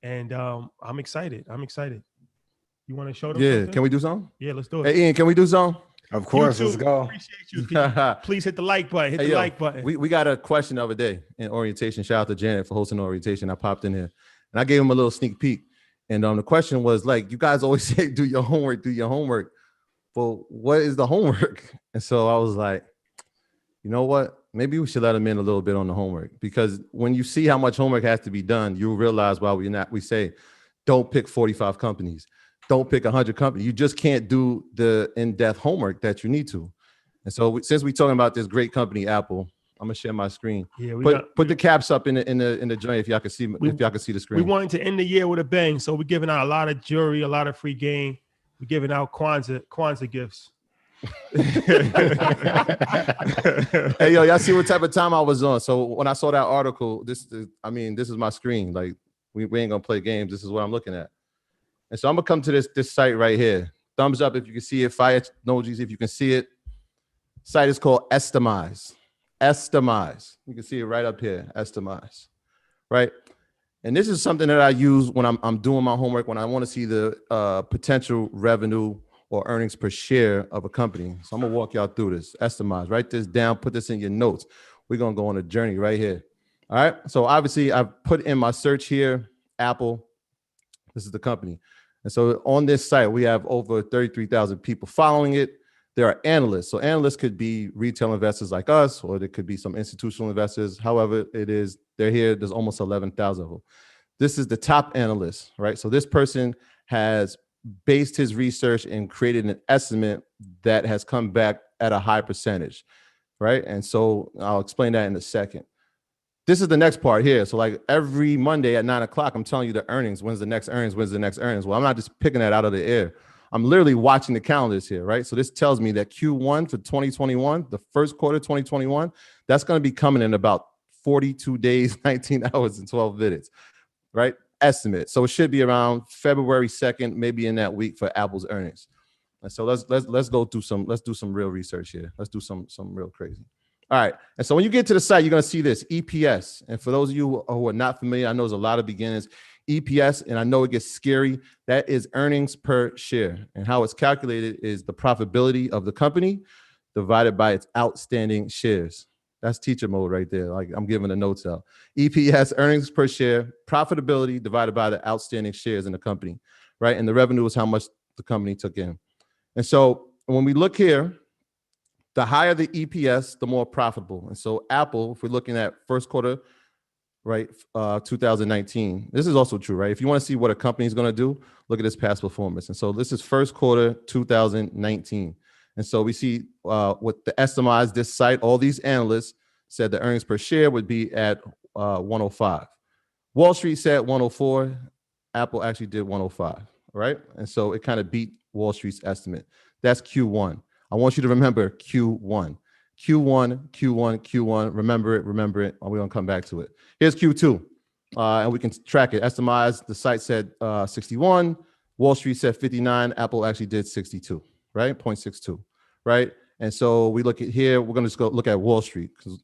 B: And I'm excited. You want to show them?
A: Yeah,
B: something?
A: Can we do something?
B: Yeah, let's do it.
A: Hey, Ian, can we do something?
E: Of course, let's go.
B: Appreciate you. Can you please hit the like button. Hit the like button.
A: We got a question the other day in orientation. Shout out to Janet for hosting orientation. I popped in here and I gave him a little sneak peek. And the question was like, you guys always say, do your homework. Well, what is the homework? And so I was like, you know what? Maybe we should let them in a little bit on the homework, because when you see how much homework has to be done, you realize why we say, don't pick 45 companies. Don't pick 100 companies. You just can't do the in-depth homework that you need to. And so since we're talking about this great company, Apple, I'm gonna share my screen.
B: Yeah,
A: put the caps up in the joint if y'all can see the screen.
B: We wanted to end the year with a bang, so we're giving out a lot of jewelry, a lot of free game. We're giving out Kwanzaa gifts.
A: Hey, yo, y'all see what type of time I was on? So when I saw that article, this is my screen. Like we ain't gonna play games. This is what I'm looking at. And so I'm gonna come to this site right here. Thumbs up if you can see it. Fire emojis if you can see it. Site is called Estimize. Estimize. You can see it right up here. Estimize. Right. And this is something that I use when I'm doing my homework, when I want to see the potential revenue or earnings per share of a company. So I'm gonna walk y'all through this. Estimize. Write this down. Put this in your notes. We're gonna go on a journey right here. All right. So obviously I've put in my search here, Apple. This is the company. And so on this site, we have over 33,000 people following it. There are analysts. So analysts could be retail investors like us, or there could be some institutional investors. However it is, they're here. There's almost 11,000 of them. This is the top analyst, right? So this person has based his research and created an estimate that has come back at a high percentage, right? And so I'll explain that in a second. This is the next part here. So like every Monday at 9 o'clock, I'm telling you the earnings. When's the next earnings? When's the next earnings? Well, I'm not just picking that out of the air. I'm literally watching the calendars here, right? So this tells me that Q1 for 2021, the first quarter 2021, that's going to be coming in about 42 days, 19 hours, and 12 minutes, right? Estimate. So it should be around February 2nd, maybe in that week for Apple's earnings. And so let's do some real research here. Let's do some real crazy. All right. And so when you get to the site, you're going to see this EPS. And for those of you who are not familiar, I know there's a lot of beginners. EPS, and I know it gets scary, that is earnings per share. And how it's calculated is the profitability of the company divided by its outstanding shares. That's teacher mode right there. Like I'm giving the notes out. EPS, earnings per share, profitability divided by the outstanding shares in the company, right? And the revenue is how much the company took in. And so when we look here, the higher the EPS, the more profitable. And so Apple, if we're looking at first quarter, right, 2019, this is also true, right? If you want to see what a company is going to do, look at this past performance. And so this is first quarter 2019. And so we see what the estimates, this site, all these analysts said the earnings per share would be at 105. Wall Street said 104. Apple actually did 105, right? And so it kind of beat Wall Street's estimate. That's Q1. I want you to remember Q1. Remember it. We're going to come back to it. Here's Q2, and we can track it. Estimize, the site said 61. Wall Street said 59. Apple actually did 62, right? 0.62, right? And so we look at here, we're going to just go look at Wall Street because,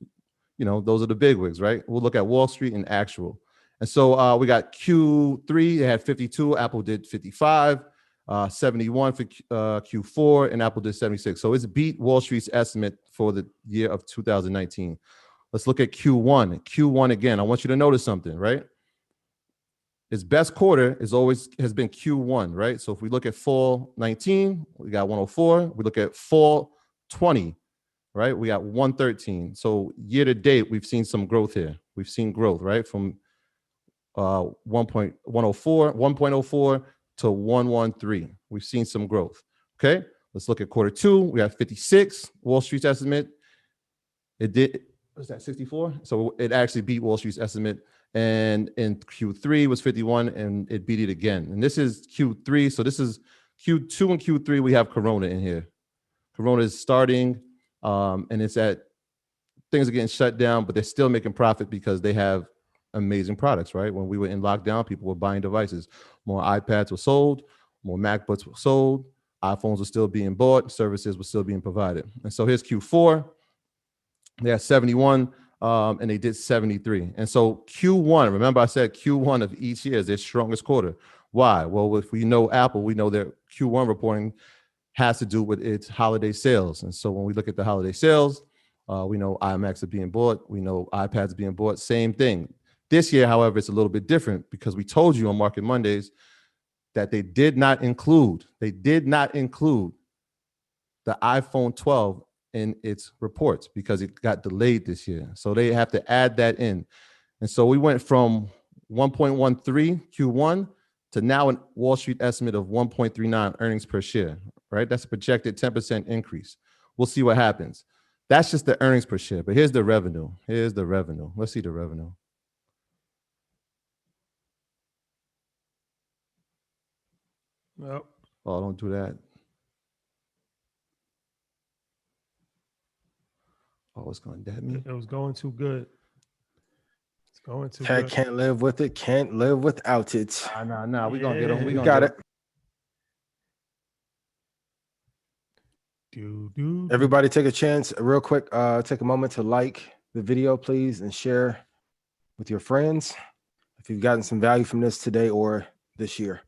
A: you know, those are the big wigs, right? We'll look at Wall Street in actual. And so we got Q3, they had 52. Apple did 55. 71 for Q4, and Apple did 76. So it's beat Wall Street's estimate for the year of 2019. Let's look at Q1. Q1 again. I want you to notice something, right? Its best quarter has been Q1, right? So if we look at fall 19, we got 104. We look at fall 20, right? We got 113. So year to date, we've seen some growth here. We've seen growth, right? From 1.04 to 113. We've seen some growth. Okay, let's look at quarter two. We have 56. Wall Street's estimate. It did. Was that 64? So it actually beat Wall Street's estimate. And in Q3 was 51, and it beat it again. And this is Q3. So this is Q2 and Q3. We have Corona in here. Corona is starting, and it's at things are getting shut down, but they're still making profit because they have amazing products, right? When we were in lockdown, people were buying devices. More iPads were sold, more MacBooks were sold, iPhones were still being bought, services were still being provided. And so here's Q4. They had 71, and they did 73. And so Q1, remember I said Q1 of each year is their strongest quarter. Why? Well, if we know Apple, we know their Q1 reporting has to do with its holiday sales. And so when we look at the holiday sales, we know iMacs are being bought. We know iPads are being bought. Same thing. This year, however, it's a little bit different because we told you on Market Mondays that they did not include the iPhone 12 in its reports because it got delayed this year. So they have to add that in. And so we went from 1.13 Q1 to now a Wall Street estimate of 1.39 earnings per share, right? That's a projected 10% increase. We'll see what happens. That's just the earnings per share, but here's the revenue. Here's the revenue. Let's see the revenue.
B: Yep.
A: Oh, don't do that. Oh, it's going to dead me.
B: It was going too good. It's going too
E: Cat
B: good.
E: can't live with it. Can't live without it.
A: Nah. We're going to get them.
E: We got it. Everybody take a chance real quick. Take a moment to like the video, please, and share with your friends if you've gotten some value from this today or this year.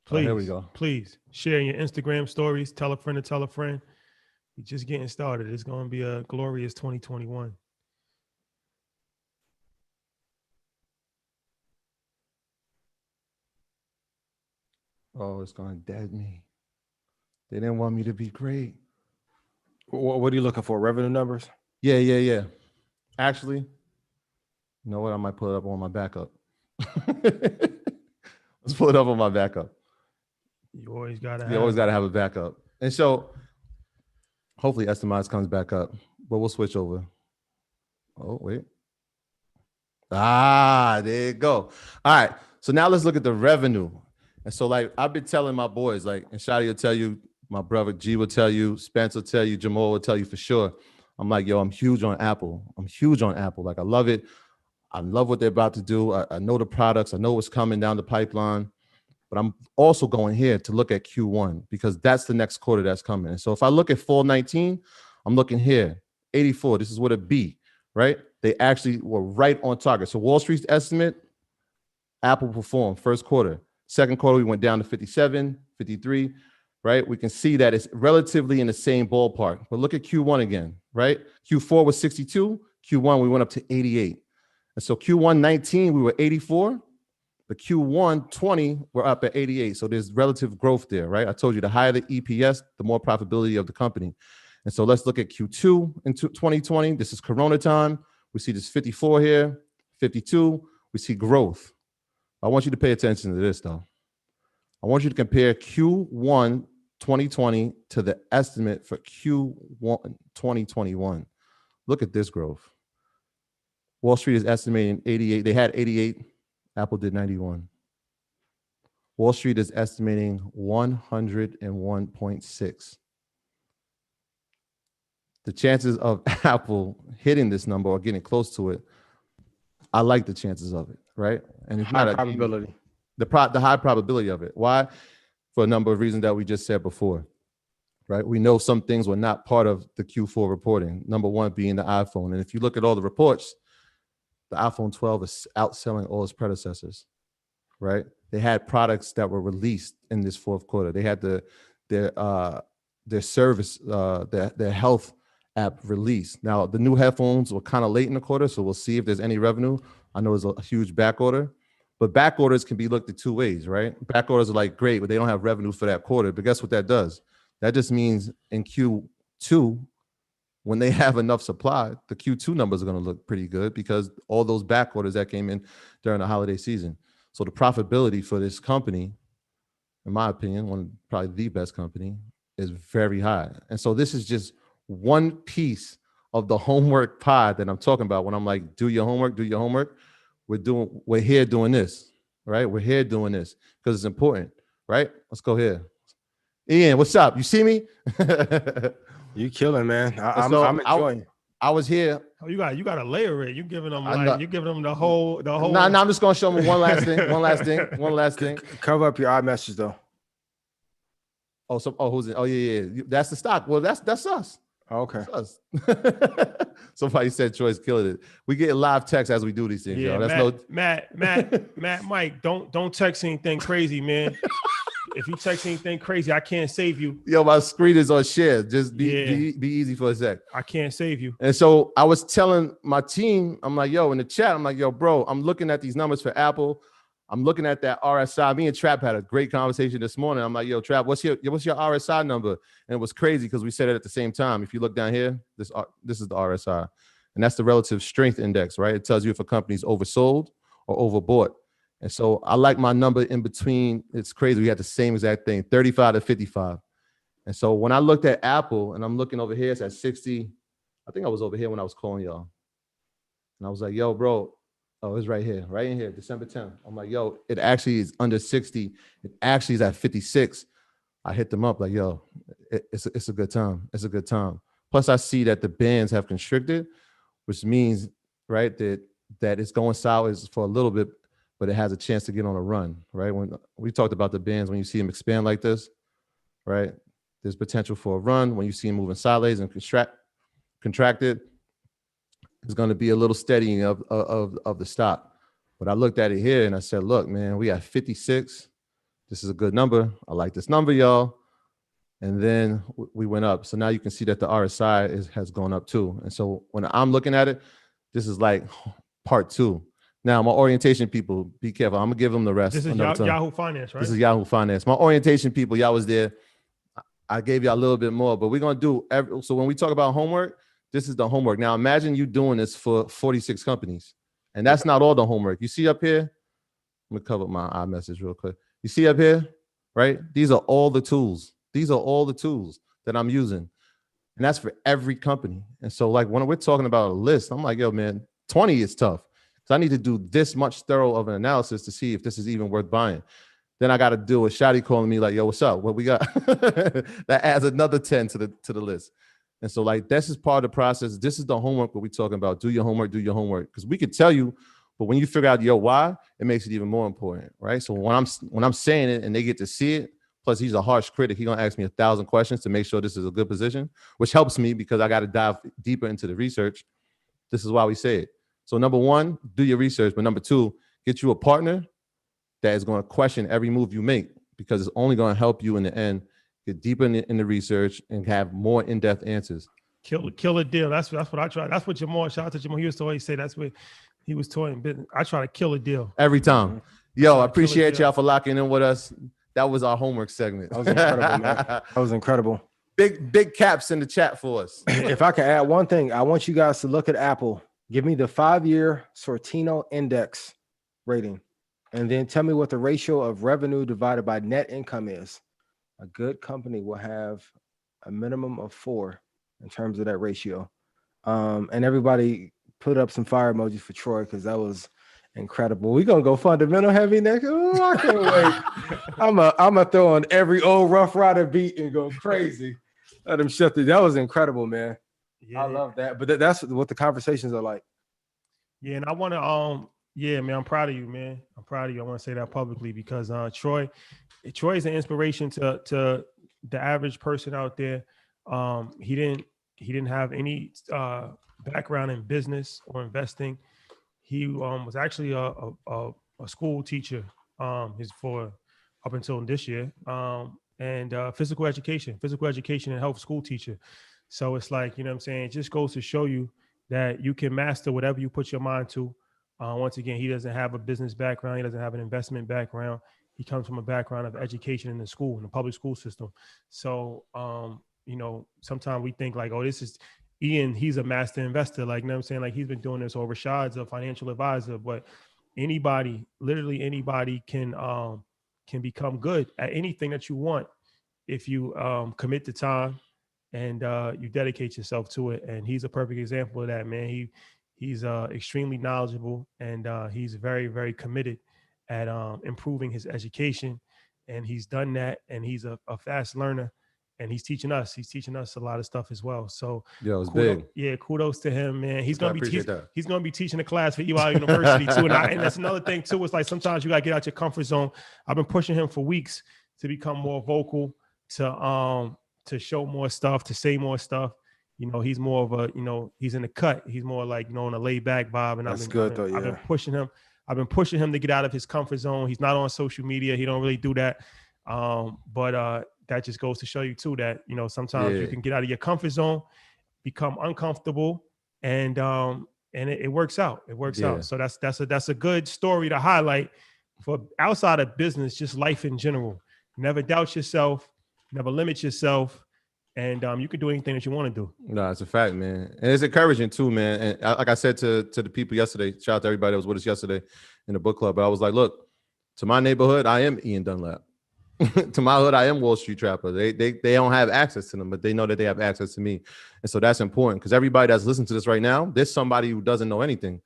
B: Please,
A: here we go.
B: Please share in your Instagram stories. Tell a friend to tell a friend. We're just getting started. It's going to be a glorious 2021.
A: Oh, it's going to dead me. They didn't want me to be great.
E: What are you looking for? Revenue numbers?
A: Yeah. Actually, you know what? I might pull it up on my backup. Let's pull it up on my backup.
B: You always got to
A: have a backup. And so hopefully Estimize comes back up, but we'll switch over. Oh, wait. There you go. All right. So now let's look at the revenue. And so like I've been telling my boys, like, and Shadi will tell you, my brother G will tell you, Spence will tell you, Jamal will tell you for sure. I'm like, yo, I'm huge on Apple. Like, I love it. I love what they're about to do. I know the products. I know what's coming down the pipeline. But I'm also going here to look at Q1 because that's the next quarter that's coming. And so if I look at fall 19, I'm looking here, 84. This is what it be, right? They actually were right on target. So Wall Street's estimate, Apple performed first quarter. Second quarter, we went down to 57, 53, right? We can see that it's relatively in the same ballpark. But look at Q1 again, right? Q4 was 62. Q1, we went up to 88. And so Q1 19, we were 84. But Q1 20, we're up at 88. So there's relative growth there, right? I told you the higher the EPS, the more profitability of the company. And so let's look at Q2 in 2020. This is Corona time. We see this 54 here, 52. We see growth. I want you to pay attention to this, though. I want you to compare Q1 2020 to the estimate for Q1 2021. Look at this growth. Wall Street is estimating 88. They had 88. Apple did 91. Wall Street is estimating 101.6. The chances of Apple hitting this number or getting close to it, I like the chances of it, right? And it's not a
E: probability.
A: The high probability of it. Why? For a number of reasons that we just said before, right? We know some things were not part of the Q4 reporting. Number one being the iPhone. And if you look at all the reports, the iPhone 12 is outselling all its predecessors, right? They had products that were released in this fourth quarter. They had their service, their health app released. Now, the new headphones were kind of late in the quarter, so we'll see if there's any revenue. I know there's a huge back order, but back orders can be looked at two ways, right? Back orders are like, great, but they don't have revenue for that quarter. But guess what that does? That just means in Q2, when they have enough supply, the Q2 numbers are going to look pretty good because all those back orders that came in during the holiday season. So the profitability for this company, in my opinion, probably the best company, is very high. And so this is just one piece of the homework pie that I'm talking about when I'm like, do your homework, do your homework. We're here doing this, right? We're here doing this because it's important, right? Let's go here. Ian, what's up? You see me?
E: You killing, man. I'm enjoying.
A: I was here.
B: Oh, you got to layer it. You giving them the whole.
A: Nah, I'm just gonna show them one last thing.
E: Cover up your iMessage though.
A: Who's in? Oh yeah. That's the stock. Well, that's us.
E: Okay.
A: That's us. Somebody said Troy's killing it. We get live text as we do these things,
B: yeah,
A: y'all.
B: Matt, Mike, don't text anything crazy, man. If you text anything crazy, I can't save you.
A: Yo, my screen is on share. Just be easy for a sec.
B: I can't save you.
A: And so I was telling my team, I'm like, yo, in the chat, I'm like, yo, bro, I'm looking at these numbers for Apple. I'm looking at that RSI. Me and Trap had a great conversation this morning. I'm like, yo, Trap, what's your RSI number? And it was crazy because we said it at the same time. If you look down here, this is the RSI. And that's the relative strength index, right? It tells you if a company's oversold or overbought. And so I like my number in between. It's crazy. We had the same exact thing, 35 to 55. And so when I looked at Apple and I'm looking over here, it's at 60. I think I was over here when I was calling y'all. And I was like, yo, bro. Oh, it's right here, right in here, December 10th. I'm like, yo, it actually is under 60. It actually is at 56. I hit them up like, yo, it's a good time. It's a good time. Plus, I see that the bands have constricted, which means, right, that it's going sideways for a little bit, but it has a chance to get on a run, right? When we talked about the bands, when you see them expand like this, right, there's potential for a run. When you see them moving sideways and contracted, there's going to be a little steadying of the stock. But I looked at it here and I said, look, man, we got 56. This is a good number. I like this number, y'all. And then we went up. So now you can see that the RSI has gone up too. And so when I'm looking at it, this is like part 2. Now, my orientation people, be careful. I'm going to give them the rest.
B: This is Yahoo Finance, right?
A: This is Yahoo Finance. My orientation people, y'all was there. I gave y'all a little bit more, but we're going to do so when we talk about homework, this is the homework. Now, imagine you doing this for 46 companies, and that's not all the homework. You see up here? Let me cover my iMessage real quick. You see up here, right? These are all the tools. These are all the tools that I'm using, and that's for every company. And so, like, when we're talking about a list, I'm like, yo, man, 20 is tough. So I need to do this much thorough of an analysis to see if this is even worth buying. Then I got to deal with Shadi calling me like, yo, what's up? What we got? That adds another 10 to the list. And so, like, this is part of the process. This is the homework that we're talking about. Do your homework, do your homework. Because we could tell you, but when you figure out your why, it makes it even more important, right? So when I'm saying it and they get to see it, plus he's a harsh critic, he's gonna ask me 1,000 questions to make sure this is a good position, which helps me because I got to dive deeper into the research. This is why we say it. So number 1, do your research. But number 2, get you a partner that is going to question every move you make, because it's only going to help you in the end get deeper in the research and have more in-depth answers.
B: Kill a deal. That's what I try. That's what Jamal, shout out to Jamal. He used to always say that's what he was toying business. I try to kill a deal
A: every time. Yo, I appreciate y'all for locking in with us. That was our homework segment.
E: That was incredible, man. That was incredible.
A: Big caps in the chat for us.
E: If I can add one thing, I want you guys to look at Apple. Give me the 5-year Sortino index rating, and then tell me what the ratio of revenue divided by net income is. A good company will have a minimum of 4 in terms of that ratio. And everybody put up some fire emojis for Troy because that was incredible. We're gonna go fundamental heavy next. Oh, I can't wait. I'm gonna throw on every old Rough Rider beat and go crazy. Let him shut it. That was incredible, man. Yeah. I love that. But that's what the conversations are like.
B: Yeah, and I want to yeah, man, I'm proud of you, man. I'm proud of you. I want to say that publicly because Troy is an inspiration to the average person out there. He didn't have any background in business or investing. He was actually a school teacher. He's for up until this year, and physical education and health school teacher. So it's like, you know what I'm saying? It just goes to show you that you can master whatever you put your mind to. Once again, he doesn't have a business background. He doesn't have an investment background. He comes from a background of education in the public school system. So, you know, sometimes we think like, oh, this is Ian, he's a master investor. Like, you know what I'm saying? Like he's been doing this, or Rashad's a financial advisor, but literally anybody can can become good at anything that you want if you commit the time and you dedicate yourself to it. And he's a perfect example of that, man. He's extremely knowledgeable, and he's very, very committed at improving his education. And he's done that, and he's a fast learner, and he's teaching us. He's teaching us a lot of stuff as well. So
A: it's big.
B: Yeah, kudos to him, man. He's gonna
A: he's
B: gonna be teaching a class for EY University too. And that's another thing too. It's like sometimes you gotta get out your comfort zone. I've been pushing him for weeks to become more vocal, to show more stuff, to say more stuff. You know, he's more of a, you know, he's in the cut. He's more like, you know, in a laid back vibe. And I've been pushing him. I've been pushing him to get out of his comfort zone. He's not on social media. He don't really do that. But that just goes to show you too that, you know, sometimes you can get out of your comfort zone, become uncomfortable, and it works out. It works out. So that's a good story to highlight for outside of business, just life in general. Never doubt yourself, never limit yourself, and you can do anything that you want to do.
A: No, it's a fact, man. And it's encouraging too, man. And like I said to the people yesterday, shout out to everybody that was with us yesterday in the book club. But I was like, look, to my neighborhood, I am Ian Dunlap. To my hood, I am Wall Street Trapper. They don't have access to them, but they know that they have access to me. And so that's important, because everybody that's listening to this right now, there's somebody who doesn't know anything,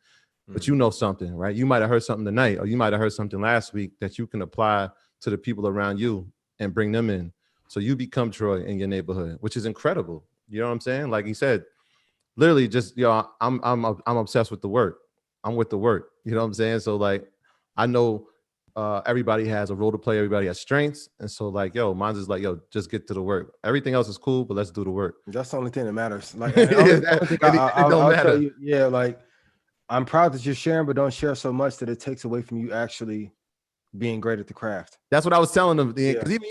A: but you know something, right? You might have heard something tonight, or you might have heard something last week that you can apply to the people around you and bring them in. So you become Troy in your neighborhood, which is incredible. You know what I'm saying? Like he said, literally just, I'm obsessed with the work. I'm with the work. You know what I'm saying? So like, I know everybody has a role to play. Everybody has strengths. And so like, mine's is like, just get to the work. Everything else is cool, but let's do the work.
E: That's the only thing that matters. Like,
A: I'll
E: tell you, like, I'm proud that you're sharing, but don't share so much that it takes away from you actually being great at the craft. That's
A: what I was telling them. Because even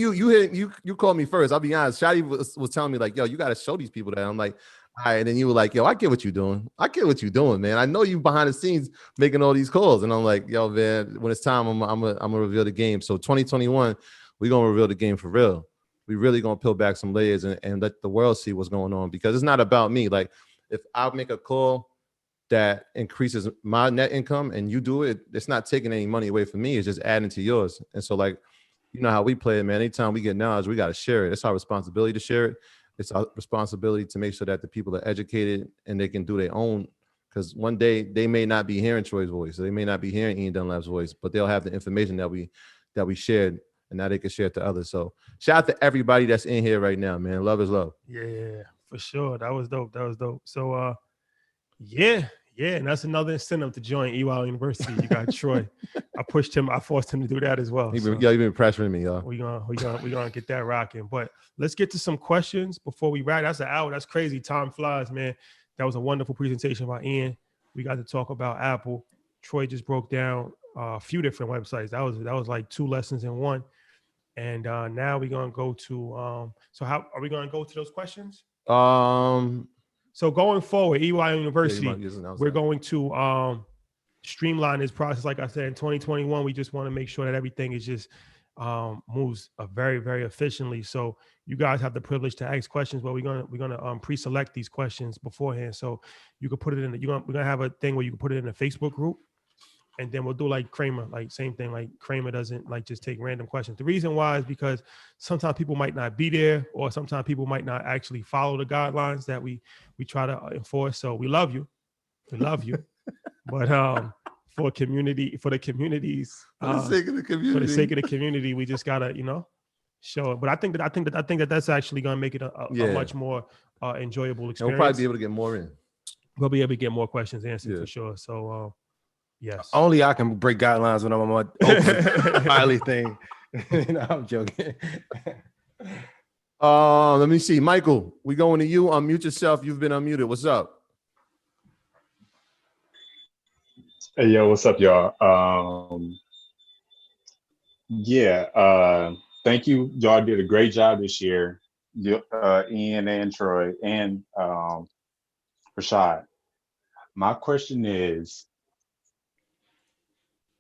A: you called me first. I'll be honest. Shadi was telling me like, you got to show these people that. I'm like, all right. And then you were like, I get what you're doing. I get what you're doing, man. I know you behind the scenes making all these calls. And I'm like, man, when it's time, I'm gonna reveal the game. So 2021, we're gonna reveal the game for real. We really gonna peel back some layers and let the world see what's going on, because it's not about me. Like, if I make a call that increases my net income and you do it, it's not taking any money away from me. It's just adding to yours. And so like, you know how we play it, man. Anytime we get knowledge, we got to share it. It's our responsibility to share it. It's our responsibility to make sure that the people are educated and they can do their own. Because one day they may not be hearing Troy's voice. They may not be hearing Ian Dunlap's voice, but they'll have the information that we shared, and now they can share it to others. So shout out to everybody that's in here right now, man. Love is love.
B: Yeah, for sure. That was dope. So and that's another incentive to join EY University. You got Troy. I forced him to do that as well.
A: You've been pressuring me, y'all.
B: We're gonna get that rocking. But let's get to some questions before we wrap. That's an hour. That's crazy. Time flies, man. That was a wonderful presentation by Ian. We got to talk about Apple. Troy just broke down a few different websites. That was like 2 lessons in one. And now we're gonna go to so how are we gonna go to those questions? So going forward, EY University, we're going to streamline this process. Like I said, in 2021, we just want to make sure that everything is just moves very, very efficiently. So you guys have the privilege to ask questions, but we're gonna pre-select these questions beforehand. So you can put it in. We're gonna have a thing where you can put it in a Facebook group, and then we'll do like Kramer, like same thing. Like Kramer doesn't like just take random questions. The reason why is because sometimes people might not be there, or sometimes people might not actually follow the guidelines that we try to enforce. So we love you, but for the communities, for the sake of the community, we just gotta show it. But I think that that's actually gonna make it a much more enjoyable experience.
A: And we'll probably be able to get more in.
B: We'll be able to get more questions answered for sure. So. Yes.
E: Only I can break guidelines when I'm on my open Miley thing. I'm joking.
A: Let me see. Michael, we going to you. Unmute yourself. You've been unmuted. What's up?
F: Hey, yo, what's up, y'all? Thank you. Y'all did a great job this year. Ian and Troy and Rashad. My question is,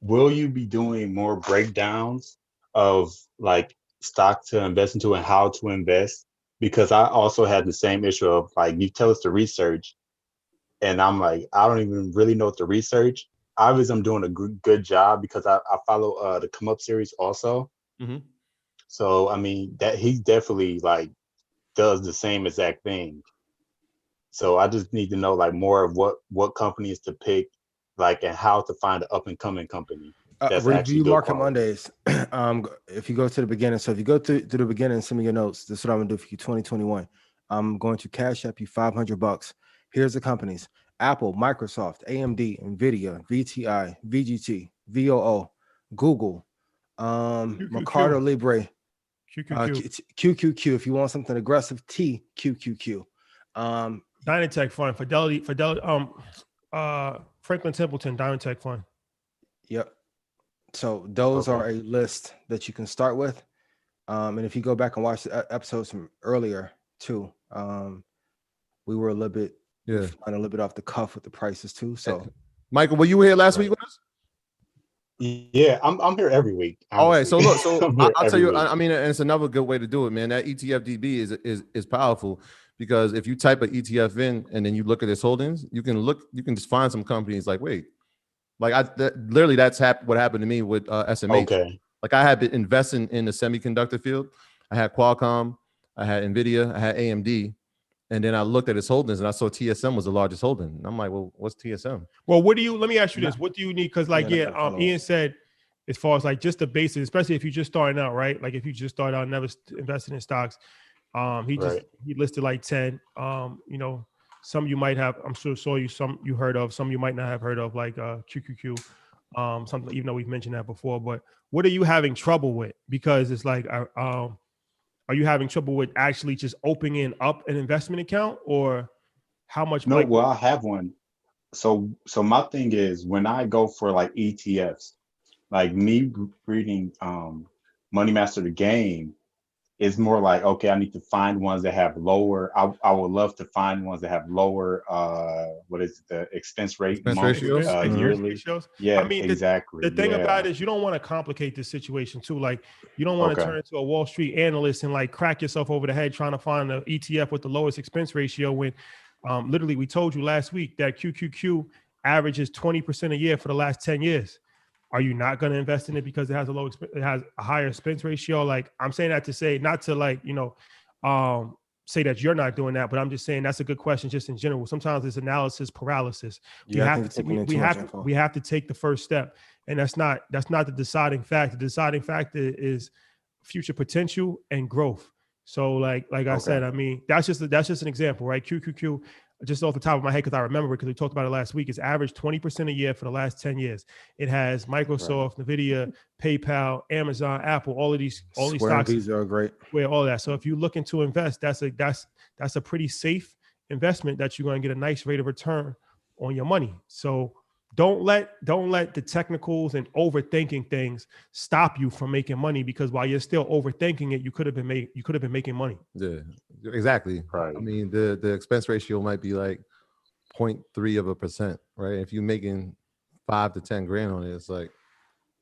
F: will you be doing more breakdowns of like stock to invest into and how to invest? Because I also had the same issue of like, you tell us the research and I'm like, I don't even really know what the research. Obviously I'm doing a good job because I follow the Come Up series also.
A: Mhm.
F: So I mean that he definitely like does the same exact thing. So I just need to know like more of what companies to pick, like, and how to find an up and coming company that's actually
E: Review
F: good
E: Market
F: quality.
E: Mondays. If you go to the beginning, so if you go to the beginning, send me your notes. This is what I'm gonna do for you. 2021. I'm going to cash up you $500. Here's the companies: Apple, Microsoft, AMD, Nvidia, VTI, VGT, VOO, Google, Mercado
B: QQQ.
E: Libre,
B: QQQ.
E: QQQ. If you want something aggressive, TQQQ.
B: Dynatech Fund. Fidelity. Franklin Templeton. Dynatech Fund.
E: Yep. So those
F: Okay.
E: are a list that you can start with. And if you go back and watch the episodes from earlier too, we were a little bit, flying a little bit off the cuff with the prices too. So,
A: Michael, were you here last week with us?
F: Yeah, I'm here every week.
A: All right,
F: Honestly.
A: so look, so
F: I'm here
A: I'll tell
F: every
A: you.
F: week.
A: I mean, and it's another good way to do it, man. That ETFDB is powerful because if you type an ETF in and then you look at its holdings, you can just find some companies like, wait, like literally that's what happened to me with SMH.
F: Okay.
A: Like I had been investing in the semiconductor field. I had Qualcomm, I had Nvidia, I had AMD, and then I looked at its holdings and I saw TSM was the largest holding. And I'm like, well, what's TSM?
B: Well, let me ask you this. What do you need? Because Ian said, as far as like just the basics, especially if you're just starting out, right? Like if you just start out, never invested in stocks. He listed like 10. Some you might have, I'm sure some you heard of, some you might not have heard of, like QQQ, something, even though we've mentioned that before. But what are you having trouble with? Because it's like, are you having trouble with actually just opening up an investment account, or how much?
F: No, well, I have one. So my thing is when I go for like ETFs, like me reading Money Master the Game, it's more like, okay, I need to find ones that have lower. I would love to find ones that have lower. What is it, the expense rate
A: ratios?
F: yearly?
B: Ratios.
F: Yeah,
B: I mean,
F: exactly.
B: the thing about it is you don't want to complicate this situation too. Like you don't want to turn into a Wall Street analyst and like crack yourself over the head trying to find an ETF with the lowest expense ratio when literally we told you last week that QQQ averages 20% a year for the last 10 years. Are you not going to invest in it because it has it has a higher expense ratio? Like I'm saying that to say, not to like, say that you're not doing that, but I'm just saying that's a good question just in general. Sometimes it's analysis paralysis. We have to take the first step, and that's not the deciding factor. The deciding factor is future potential and growth. So like I said, I mean, that's just an example, right? QQQ, just off the top of my head, because I remember it because we talked about it last week, it's averaged 20% a year for the last 10 years. It has Microsoft, Nvidia, PayPal, Amazon, Apple, all these stocks.
E: Visa are great.
B: All that. So if you're looking to invest, that's a pretty safe investment that you're going to get a nice rate of return on your money. So don't let the technicals and overthinking things stop you from making money, because while you're still overthinking it, you could have been making money.
A: Yeah, exactly.
F: Right.
A: I mean, the expense ratio might be like 0.3%, right? If you're making 5 to 10 grand on it, it's like,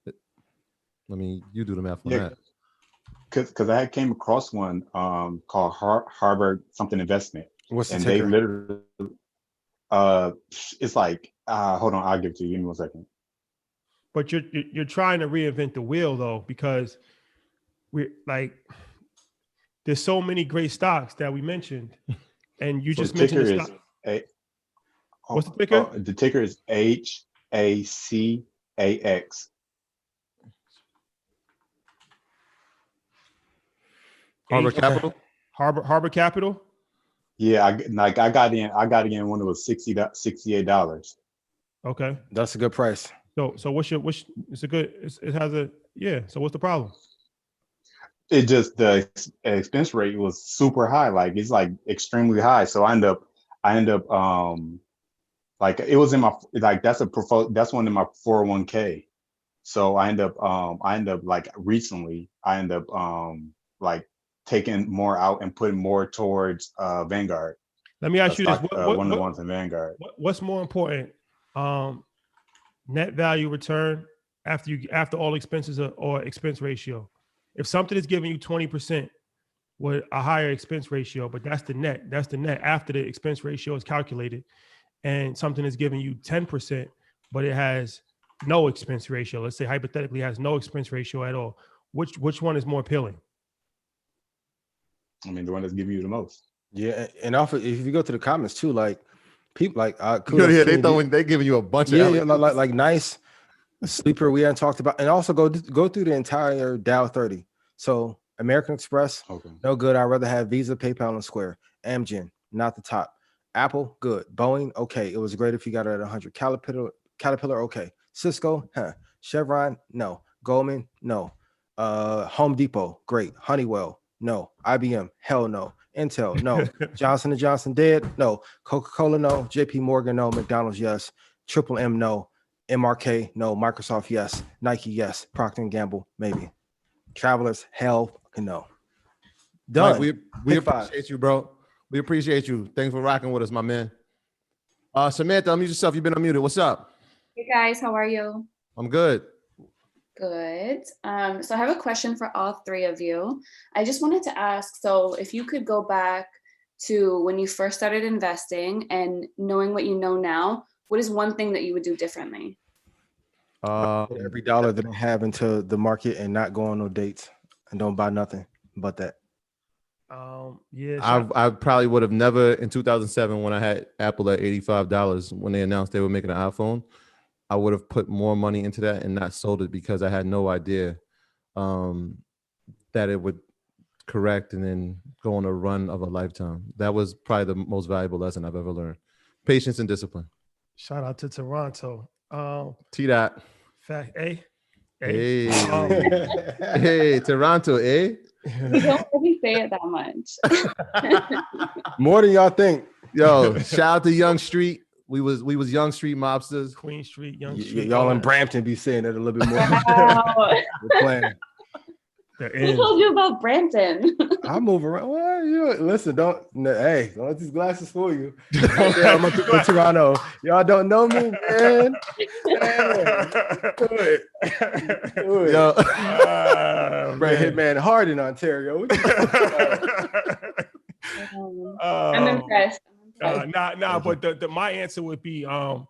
A: I mean, you do the math on that.
F: Because I came across one called Harvard something investment.
E: What's the
F: and
E: ticker?
F: They literally it's like hold on, I'll give it to you. Give me 1 second.
B: But you're trying to reinvent the wheel though, because we're like, there's so many great stocks that we mentioned, and you just mentioned the stock. What's the ticker?
F: The ticker is HACAX.
A: Harbor Capital.
B: Harbor Capital.
F: Yeah, I got in when it was $68.
B: Okay,
E: that's a good price.
B: So it's a good. It has a So what's the problem?
F: It just, the expense rate was super high. Like it's like extremely high. So I end up like it was in my, like that's one in my 401k. So I end up like recently I end up like taking more out and putting more towards Vanguard.
B: Let me ask you this:
F: one of the ones in Vanguard.
B: What's more important, net value return after all expenses or expense ratio? If something is giving you 20% with a higher expense ratio, but that's the net after the expense ratio is calculated, and something is giving you 10%, but it has no expense ratio. Let's say hypothetically it has no expense ratio at all. which one is more appealing?
F: I mean, the one that's giving you the most.
E: Yeah, and also if you go to the comments too, like people like
A: Yeah, they giving you a bunch of
E: like nice sleeper we hadn't talked about, and also go through the entire Dow 30. So American Express, no good. I'd rather have Visa, PayPal, and Square. Amgen, not the top. Apple, good. Boeing, okay. It was great if you got it at 100. Caterpillar, okay. Cisco, Chevron, no. Goldman, no. Home Depot, great. Honeywell, no. IBM, hell no. Intel, no. Johnson & Johnson, dead, no. Coca-Cola, no. JP Morgan, no. McDonald's, yes. Triple M, no. MRK, no. Microsoft, yes. Nike, yes. Procter & Gamble, maybe. Travelers, hell, no. Done.
A: Mike, we appreciate you, bro. We appreciate you. Thanks for rocking with us, my man. Samantha, unmute yourself. You've been unmuted. What's up?
G: Hey guys, how are you?
A: I'm good.
G: Good. So I have a question for all three of you. I just wanted to ask, so if you could go back to when you first started investing and knowing what you know now, what is one thing that you would do differently?
E: Put every dollar that I have into the market and not go on no dates and don't buy nothing but that.
B: Yeah,
A: I probably would have never in 2007 when I had Apple at $85 when they announced they were making an iPhone. I would have put more money into that and not sold it because I had no idea that it would correct and then go on a run of a lifetime. That was probably the most valuable lesson I've ever learned. Patience and discipline.
B: Shout out to Toronto.
A: T-Dot.
B: Fact A.
A: Hey. Hey, Toronto, eh?
G: You don't really say it that much.
E: More than y'all think.
A: Yo, shout out to Young Street. We was Young Street mobsters.
B: Queen Street, Young Street.
E: Y'all in Brampton be saying it a little bit more.
G: Wow.
E: We're playing.
G: Who told you about Brampton?
E: I move around. Well, listen, don't let these glasses fool you. I'm up to Toronto. Y'all don't know me, man. Do it.
A: Yo.
E: Brad Hitman hard in Ontario.
G: I'm impressed.
B: But my answer would be, and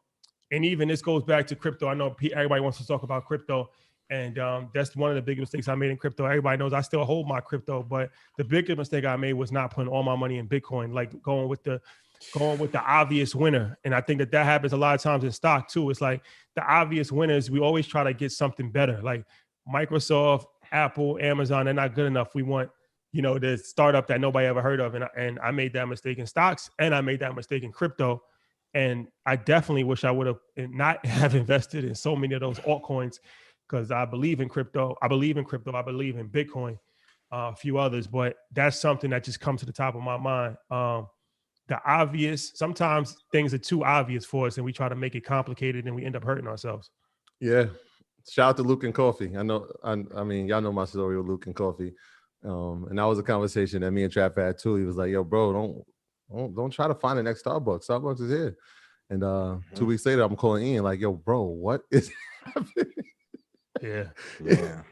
B: even this goes back to crypto. I know everybody wants to talk about crypto. And that's one of the biggest mistakes I made in crypto. Everybody knows I still hold my crypto, but the biggest mistake I made was not putting all my money in Bitcoin, like going with the obvious winner. And I think that happens a lot of times in stock too. It's like the obvious winners, we always try to get something better. Like Microsoft, Apple, Amazon, they're not good enough. We want, the startup that nobody ever heard of. And I made that mistake in stocks and I made that mistake in crypto. And I definitely wish I would have not have invested in so many of those altcoins, because I believe in crypto. I believe in Bitcoin, a few others, but that's something that just comes to the top of my mind. The obvious, sometimes things are too obvious for us and we try to make it complicated and we end up hurting ourselves.
A: Yeah. Shout out to Luke and Coffee. I mean, y'all know my story with Luke and Coffee. And that was a conversation that me and Trap had too. He was like, yo, bro, don't try to find the next Starbucks. Starbucks is here. And 2 weeks later, I'm calling Ian like, yo, bro, what is happening?
B: Yeah.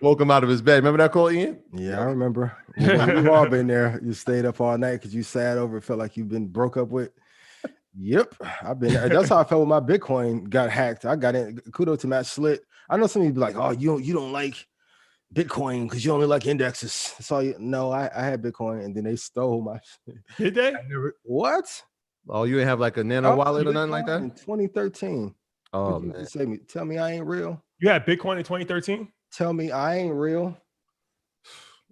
A: Woke him out of his bed. Remember that call, Ian?
E: Yeah, I remember. We've all been there. You stayed up all night because you sat over. It felt like you've been broke up with. Yep, I've been there. That's how I felt when my Bitcoin got hacked. I got in. Kudos to Matt Slit. I know some of you be like, "Oh, you don't like Bitcoin because you only like indexes." So no, I had Bitcoin and then they stole my shit.
B: Did they?
E: What?
A: Oh, you didn't have like a nano wallet or nothing like that?
E: In 2013.
A: Oh man.
E: Tell me I ain't real.
B: You had Bitcoin in 2013?
E: Tell me I ain't real.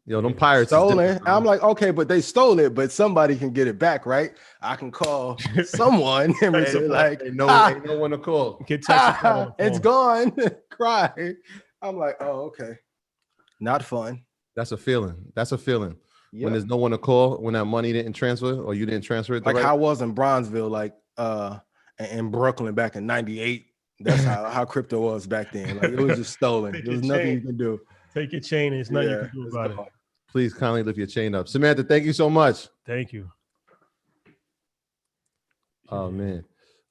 A: Yo, them pirates
E: stolen. I'm like, okay, but they stole it, but somebody can get it back, right? I can call someone and be like,
A: ain't no one to call.
E: It's gone. Cry. I'm like, oh, okay. Not fun.
A: That's a feeling. Yep. When there's no one to call, when that money didn't transfer or you didn't transfer it.
E: Like how I was in Bronzeville, like in Brooklyn back in 98. That's how crypto was back then. Like it was just stolen. There was nothing you can do.
B: Take your chain. There's nothing you can do about it.
A: Please kindly lift your chain up. Samantha, thank you so much.
B: Thank you.
A: Oh man.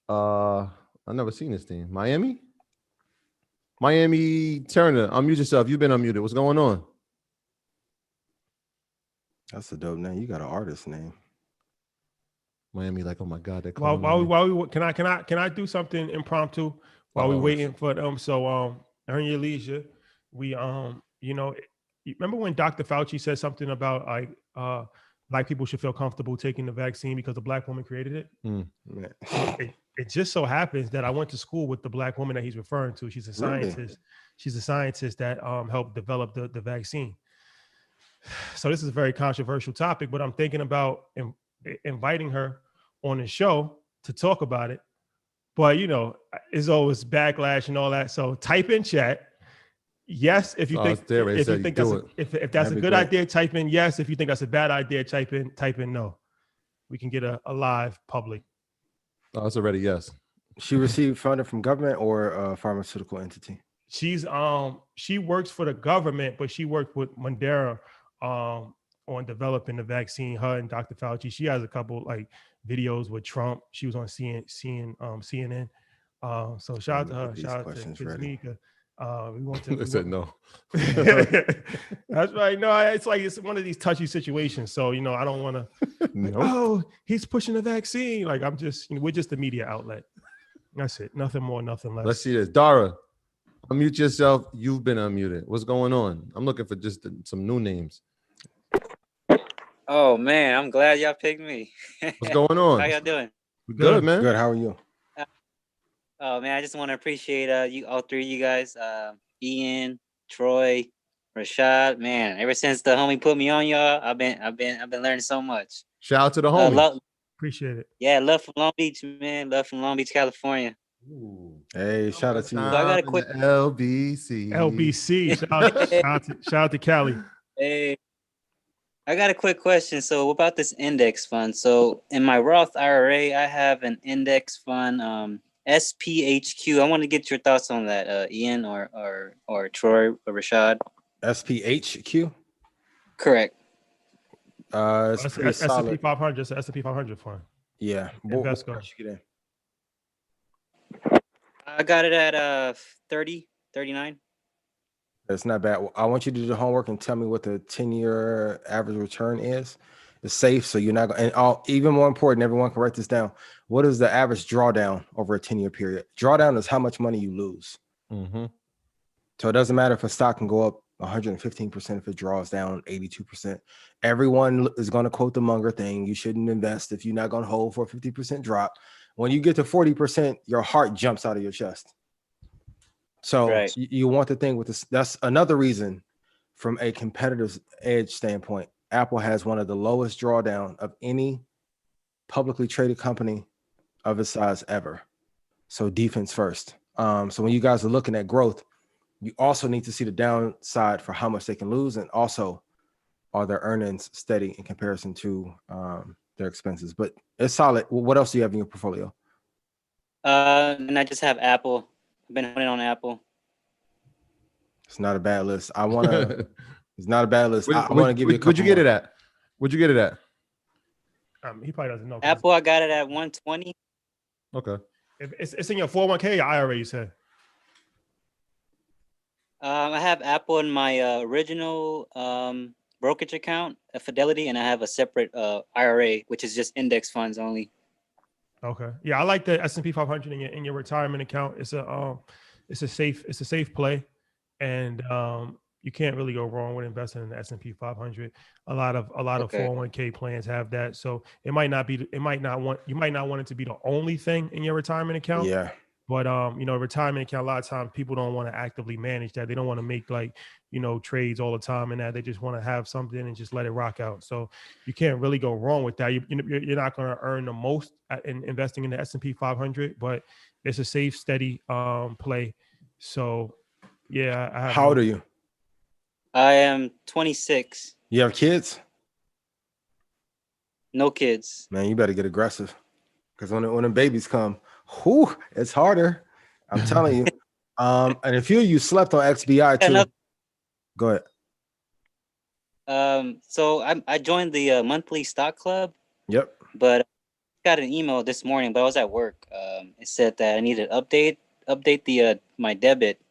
A: I've never seen this team. Miami Turner, unmute yourself. You've been unmuted. What's going on?
E: That's a dope name. You got an artist name.
A: Miami, like, oh my God, that.
B: Can I do something impromptu while we waiting for them? So earn your leisure. We remember when Dr. Fauci said something about like black people should feel comfortable taking the vaccine because the black woman created it? It just so happens that I went to school with the black woman that he's referring to. She's a scientist.
E: Really?
B: She's a scientist that helped develop the vaccine. So this is a very controversial topic, but I'm thinking about inviting her on the show to talk about it. But you know, it's always backlash and all that. So type in chat. Yes, if you think if that's a good idea, type in yes. If you think that's a bad idea, type in no. We can get a live public.
A: Oh, it's already yes.
E: She received funding from government or a pharmaceutical entity?
B: She's she works for the government, but she worked with Moderna on developing the vaccine. Her and Dr. Fauci. She has a couple like videos with Trump. She was on CNN. So shout out to her. Shout out to Tamika. We want to.
A: They said no.
B: That's right. No, it's like it's one of these touchy situations. So you know, I don't want to.
A: No.
B: Oh, he's pushing the vaccine. Like I'm just, we're just a media outlet. That's it. Nothing more, nothing less.
A: Let's see this. Dara, unmute yourself. You've been unmuted. What's going on? I'm looking for just some new names.
H: Oh man, I'm glad y'all picked me.
A: What's going on?
H: How y'all doing?
A: Good, man.
E: Good. How are you?
H: Oh man, I just want to appreciate you all three of you guys, Ian, Troy, Rashad. Man, ever since the homie put me on y'all, I've been learning so much.
A: Shout out to the homie.
B: Appreciate it.
H: Yeah, love from Long Beach, man. Love from Long Beach, California.
A: Ooh.
E: Hey, shout out to you.
H: So I got a quick
B: LBC. Shout out to Cali.
H: Hey, I got a quick question. So about this index fund. So in my Roth IRA, I have an index fund, SPHQ. I want to get your thoughts on that, Ian or Troy or Rashad.
E: SPHQ?
H: Correct.
E: It's
B: S&P 500. It's S&P 500 fund.
E: Yeah.
B: Invesco.
E: What you get in?
H: I got it at 30, 39.
E: That's not bad. I want you to do the homework and tell me what the 10-year average return is. It's safe, so you're not going. And even more important, everyone can write this down. What is the average drawdown over a 10-year period? Drawdown is how much money you lose.
A: Mm-hmm.
E: So it doesn't matter if a stock can go up 115% if it draws down 82%. Everyone is going to quote the Munger thing. You shouldn't invest if you're not going to hold for a 50% drop. When you get to 40%, your heart jumps out of your chest. So
H: right.
E: You want the thing with this. That's another reason from a competitor's edge standpoint. Apple has one of the lowest drawdown of any publicly traded company of its size ever. So defense first. So when you guys are looking at growth, you also need to see the downside for how much they can lose, and also are their earnings steady in comparison to their expenses. But it's solid. What else do you have in your portfolio?
H: And I just have Apple. I've been holding on Apple.
E: It's not a bad list. I want to. It's not a bad list. I want to give you a couple.
A: Where'd you get it at? Where'd you get it at?
B: He probably doesn't know.
H: Apple, I got it at 120.
A: Okay.
B: It's in your 401k or IRA, you said?
H: I have Apple in my original brokerage account, a Fidelity, and I have a separate IRA, which is just index funds only.
B: Okay. Yeah, I like the S&P 500 in your retirement account. It's a safe play, and you can't really go wrong with investing in the S&P 500. A lot of 401k plans have that, so you might not want it to be the only thing in your retirement account.
E: Yeah.
B: But retirement account, a lot of times people don't want to actively manage that. They don't want to make trades all the time and that. They just want to have something and just let it rock out. So you can't really go wrong with that. You're not going to earn the most in investing in the S&P 500, but it's a safe, steady play. So yeah.
E: How old are you?
H: I am 26.
E: You have kids?
H: No kids.
E: Man, you better get aggressive, because when the babies come, it's harder. I'm telling you. And a few of you slept on XBI too. Go
H: ahead. So I joined the monthly stock club.
E: Yep.
H: But I got an email this morning, but I was at work. It said that I needed to update the my debit.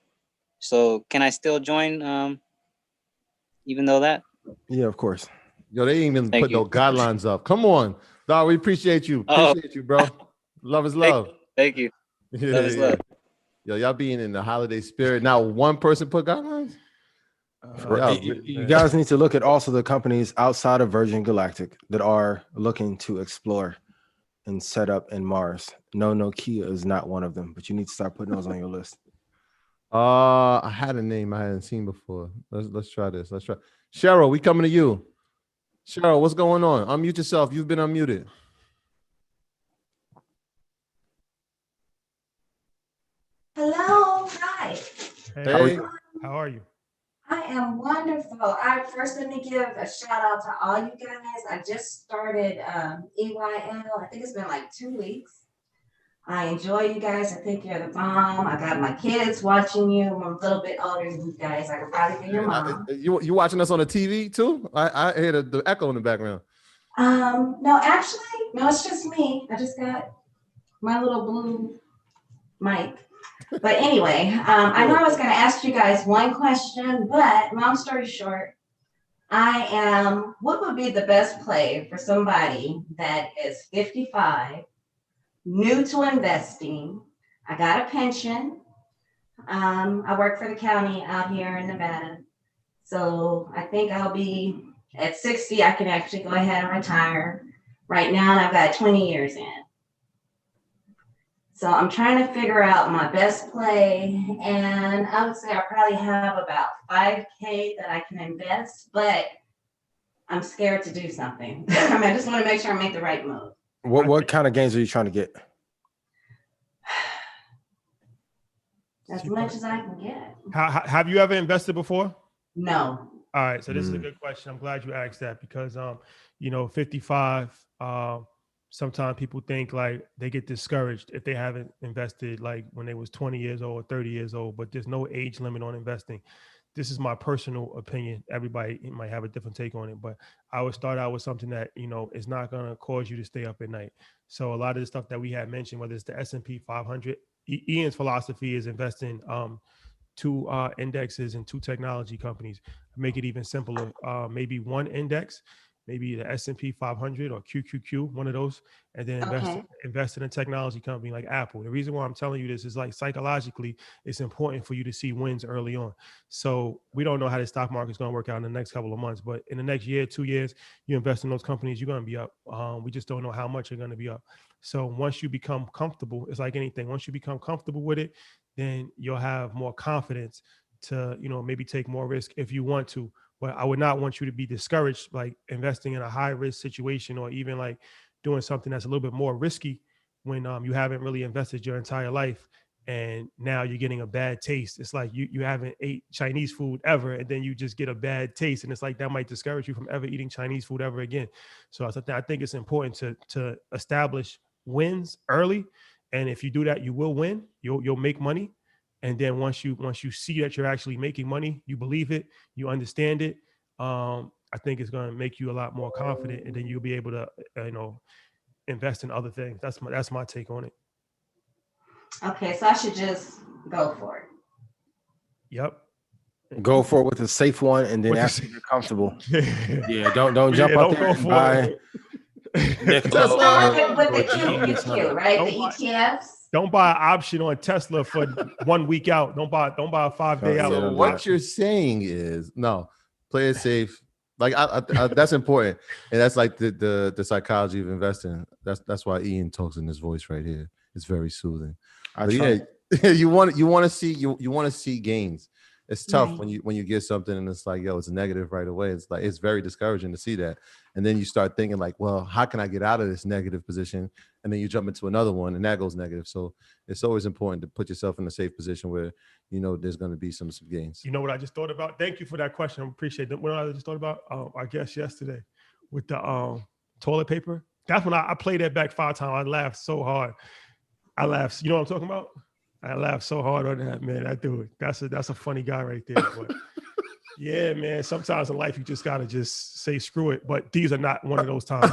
H: So can I still join? Even though that?
E: Yeah, of course.
A: Yo, they ain't even put no guidelines up. Come on, dog. We appreciate you. Appreciate you, bro. Love is love.
H: Thank you. Love is love.
A: Yo, y'all being in the holiday spirit. Now one person put guidelines?
E: You guys need to look at also the companies outside of Virgin Galactic that are looking to explore and set up in Mars. No, Nokia is not one of them, but you need to start putting those on your list.
A: I had a name I hadn't seen before. Let's try this. Let's try. Cheryl, we coming to you. Cheryl, what's going on? Unmute yourself. You've been unmuted.
I: Hello, hi.
B: Hey, how are you?
I: I am wonderful. Let me give a shout out to all you guys. I just started EYL. I think it's been like 2 weeks. I enjoy you guys. I think you're the bomb. I got my kids watching you. I'm a little bit older than you guys. I could probably be your mom.
A: You watching us on the TV too? I hear the echo in the background.
I: No, actually, no, it's just me. I just got my little blue mic. But anyway, I know I was going to ask you guys one question, but long story short, what would be the best play for somebody that is 55, new to investing? I got a pension. I work for the county out here in Nevada. So I think I'll be at 60, I can actually go ahead and retire. Right now, I've got 20 years in. So I'm trying to figure out my best play, and I would say I probably have about $5K that I can invest, but I'm scared to do something. I just want to make sure I make the right move.
E: What kind of gains are you trying to get?
I: As much as I can get.
B: Have you ever invested before?
I: No.
B: All right, so this is a good question. I'm glad you asked that because 55. Sometimes people think like they get discouraged if they haven't invested like when they was 20 years old or 30 years old, but there's no age limit on investing. This is my personal opinion. Everybody might have a different take on it, but I would start out with something that, is not going to cause you to stay up at night. So a lot of the stuff that we had mentioned, whether it's the S&P 500, Ian's philosophy is investing two indexes and two technology companies. Make it even simpler. Maybe one index, maybe the S&P 500 or QQQ, one of those, and then invest in a technology company like Apple. The reason why I'm telling you this is like psychologically, it's important for you to see wins early on. So we don't know how the stock market is going to work out in the next couple of months, but in the next year, 2 years, you invest in those companies, you're going to be up. We just don't know how much you're going to be up. So once you become comfortable, it's like anything. Once you become comfortable with it, then you'll have more confidence to, maybe take more risk if you want to. But I would not want you to be discouraged, like investing in a high risk situation or even like doing something that's a little bit more risky when you haven't really invested your entire life. And now you're getting a bad taste. It's like you haven't ate Chinese food ever, and then you just get a bad taste. And it's like that might discourage you from ever eating Chinese food ever again. So I think it's important to establish wins early. And if you do that, you will win. You'll make money. And then once you see that you're actually making money, you believe it, you understand it. I think it's going to make you a lot more confident, and then you'll be able to, invest in other things. That's my take on it.
I: Okay, so I should just go for it.
B: Yep.
E: Go for it with a safe one, and then after you're comfortable, don't jump out there and buy.
I: With the QQQ, right? The ETFs.
B: Don't buy an option on Tesla for 1 week out. Don't buy a 5-day out.
A: So what you're saying is play it safe. Like I that's important, and that's like the psychology of investing. That's why Ian talks in this voice right here. It's very soothing. You want to see gains. It's tough when you get something and it's like, it's a negative right away. It's like, it's very discouraging to see that. And then you start thinking like, well, how can I get out of this negative position? And then you jump into another one and that goes negative. So it's always important to put yourself in a safe position where, there's going to be some gains.
B: You know what I just thought about? Thank you for that question. I appreciate it. What I just thought about, I guess yesterday with the toilet paper. That's when I played that back 5 times. I laughed so hard. You know what I'm talking about? I laughed so hard on that, man. I do it. That's a funny guy right there. But yeah, man. Sometimes in life you just gotta just say screw it. But these are not one of those times.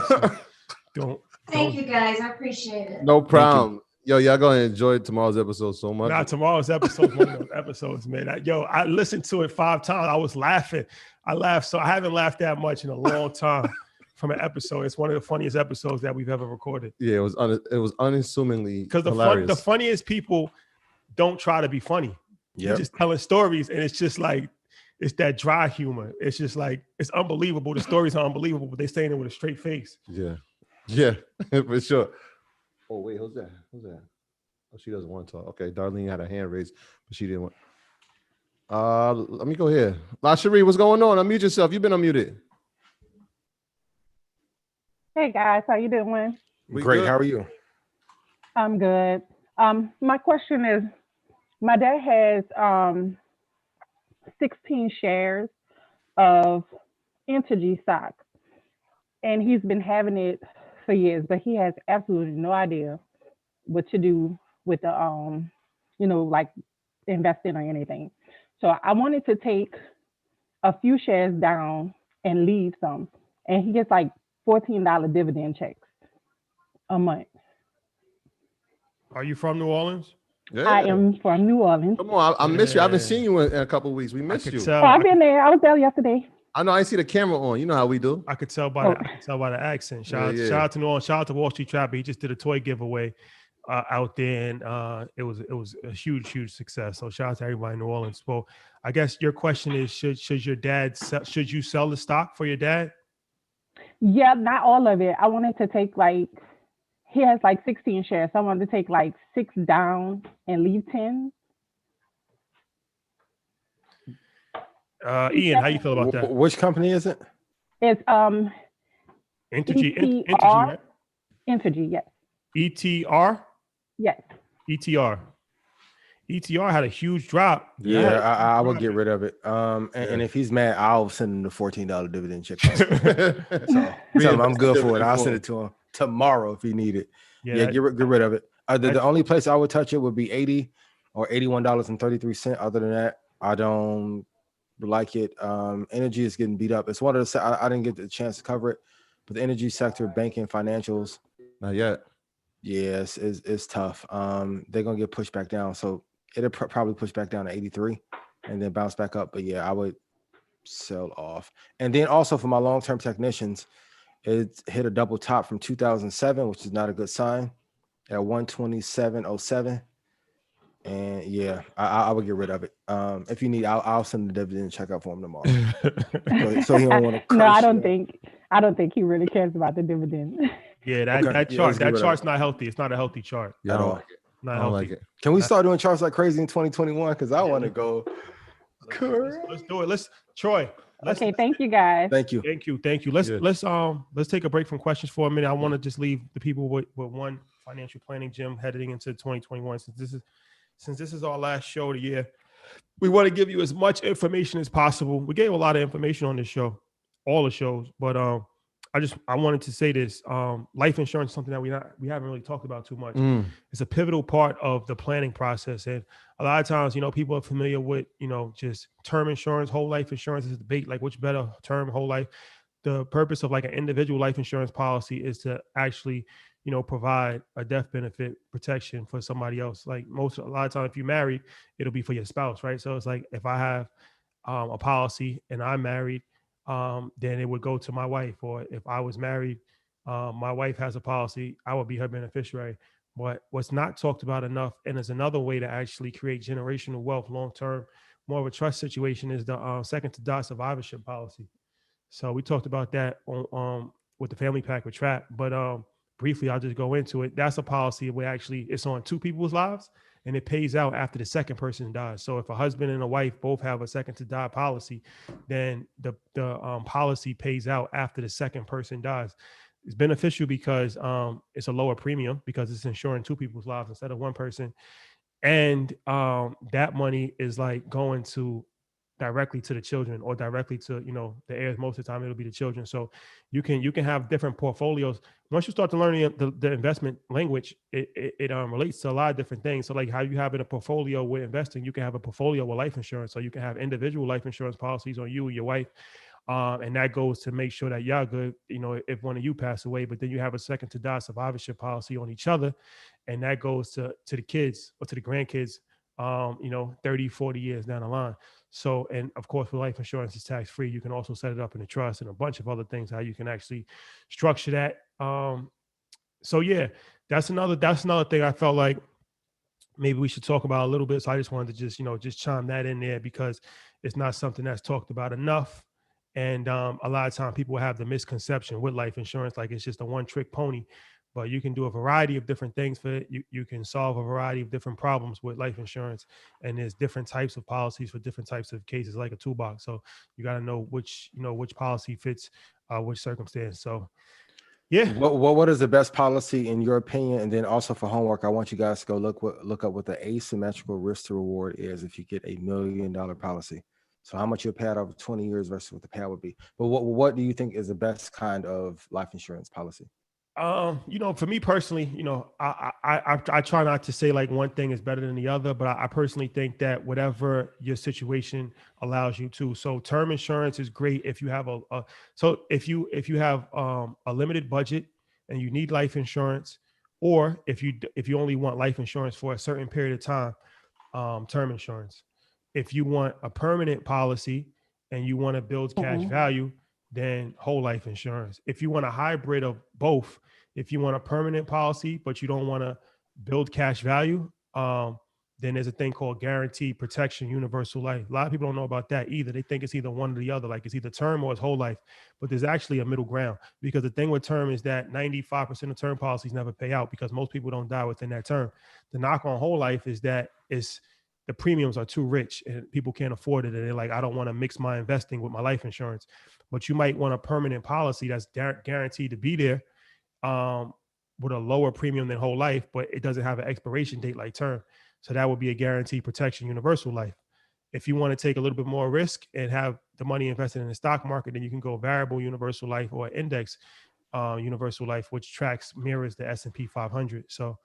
B: So
I: Thank you guys. I appreciate it.
A: No problem. Yo, y'all gonna enjoy tomorrow's episode so much.
B: Nah, tomorrow's episode, one of those episodes, man. I listened to it 5 times. I was laughing. I laughed. So I haven't laughed that much in a long time from an episode. It's one of the funniest episodes that we've ever recorded.
A: Yeah, it was unassumingly
B: because the funniest people don't try to be funny. You're just telling stories, and it's just like it's that dry humor. It's just like, it's unbelievable. The stories are unbelievable, but they're saying it with a straight face.
A: Yeah. Yeah, for sure. Oh, wait, who's that? Who's that? Oh, she doesn't want to talk. Okay, Darlene had her hand raised, but she didn't want. Let me go here. La Cherie, what's going on? Unmute yourself. You've been unmuted.
J: Hey guys, how you doing?
E: Great. How are you?
J: I'm good. My question is, my dad has 16 shares of Entergy stock, and he's been having it for years, but he has absolutely no idea what to do with the like investing or anything. So I wanted to take a few shares down and leave some, and he gets like $14 dividend checks a month.
B: Are you from New Orleans?
A: Yeah.
J: I am from New Orleans.
A: Come on, I miss you. I haven't seen you in a couple of weeks. We missed you.
J: Oh, I've been there. I was there yesterday.
A: I know. I see the camera on. You know how we do.
B: I could tell by the accent. Shout out to New Orleans. Shout out to Wall Street Trapper. He just did a toy giveaway out there, and it was a huge success. So shout out to everybody in New Orleans. Well, I guess your question is, should you sell the stock for your dad?
J: Yeah, not all of it. I wanted to take he has 16 shares. So I wanted to take 6 down and leave 10.
B: Ian, how you feel about that?
E: Which company is it?
J: It's
B: Entergy.
J: ETR.
B: Right?
J: Entergy, yes.
B: ETR?
J: Yes.
B: ETR. ETR had a huge drop.
E: Yeah, I would get rid of it. And if he's mad, I'll send him the $14 dividend check. So tell him I'm good for it. I'll send it to him tomorrow if he need it. Yeah, get rid of it. The only place I would touch it would be $80 or $81.33. Other than that, I don't like it. Energy is getting beat up. It's one of the I didn't get the chance to cover it, but the energy sector, banking, financials,
A: not yet.
E: Yes, it's tough. They're gonna get pushed back down, so it'll probably push back down to 83 and then bounce back up. But yeah, I would sell off. And then also for my long-term technicians, it hit a double top from 2007, which is not a good sign, at 127.07. And yeah, I would get rid of it. If you need, I'll send the dividend check out for him tomorrow. so he don't want to.
J: No, I don't think he really cares about the dividend.
B: Yeah, that chart's not healthy. It's not a healthy chart.
A: Yeah, I don't like it.
B: Not
A: I don't
B: healthy.
A: like it.
E: Can we start doing charts like crazy in 2021? Because I want to go.
B: Let's do it. Troy.
J: Okay, thank you guys.
E: Thank you.
B: Let's take a break from questions for a minute. I want to just leave the people with one financial planning gym heading into 2021. Since this is our last show of the year, we want to give you as much information as possible. We gave a lot of information on this show, all the shows, but I wanted to say this. Life insurance is something that we haven't really talked about too much. It's a pivotal part of the planning process. And a lot of times, people are familiar with, just term insurance, whole life insurance is a debate, like which better term, whole life. The purpose of like an individual life insurance policy is to actually, provide a death benefit protection for somebody else. Like a lot of times if you're married, it'll be for your spouse, right? So it's like if I have a policy and I'm married, then it would go to my wife. Or if I was married, my wife has a policy, I would be her beneficiary. But what's not talked about enough, and it's another way to actually create generational wealth long-term, more of a trust situation, is the second to die survivorship policy. So we talked about that on with the family pack with Trap. But briefly, I'll just go into it. That's a policy where actually it's on 2 people's lives, and it pays out after the second person dies. So if a husband and a wife both have a second to die policy, then the policy pays out after the second person dies. It's beneficial because it's a lower premium because it's insuring 2 people's lives instead of 1 person. And that money is like going directly to the children or directly to, the heirs. Most of the time it'll be the children. So you can have different portfolios. Once you start to learn the investment language, it relates to a lot of different things. So like how you have in a portfolio with investing, you can have a portfolio with life insurance. So you can have individual life insurance policies on you and your wife. And that goes to make sure that y'all good, if one of you pass away, but then you have a second to die survivorship policy on each other. And that goes to the kids or to the grandkids, 30, 40 years down the line. So, and of course, with life insurance is tax free. You can also set it up in a trust and a bunch of other things, how you can actually structure that. So yeah, that's another thing I felt like maybe we should talk about a little bit. So I just wanted to just chime that in there because it's not something that's talked about enough. And a lot of time people have the misconception with life insurance, like it's just a one-trick pony. But you can do a variety of different things for it. You can solve a variety of different problems with life insurance, and there's different types of policies for different types of cases, like a toolbox. So you got to know which policy fits which circumstance. So yeah.
E: What is the best policy in your opinion? And then also for homework, I want you guys to go look up what the asymmetrical risk to reward is if you get $1 million policy. So how much you'll pay out over 20 years versus what the payout would be. But what do you think is the best kind of life insurance policy?
B: For me personally, I try not to say like one thing is better than the other, but I personally think that whatever your situation allows you to. So term insurance is great if you have if you have a limited budget and you need life insurance, or if you only want life insurance for a certain period of time, term insurance. If you want a permanent policy and you want to build cash value, then whole life insurance. If you want a hybrid of both, if you want a permanent policy, but you don't want to build cash value, then there's a thing called guaranteed protection universal life. A lot of people don't know about that either. They think it's either one or the other, like it's either term or it's whole life, but there's actually a middle ground, because the thing with term is that 95% of term policies never pay out because most people don't die within that term. The knock on whole life is that the premiums are too rich and people can't afford it. And they're like, I don't want to mix my investing with my life insurance. But you might want a permanent policy that's guaranteed to be there, with a lower premium than whole life, but it doesn't have an expiration date like term. So that would be a guaranteed protection universal life. If you want to take a little bit more risk and have the money invested in the stock market, then you can go variable universal life or index universal life, which mirrors the S&P 500. So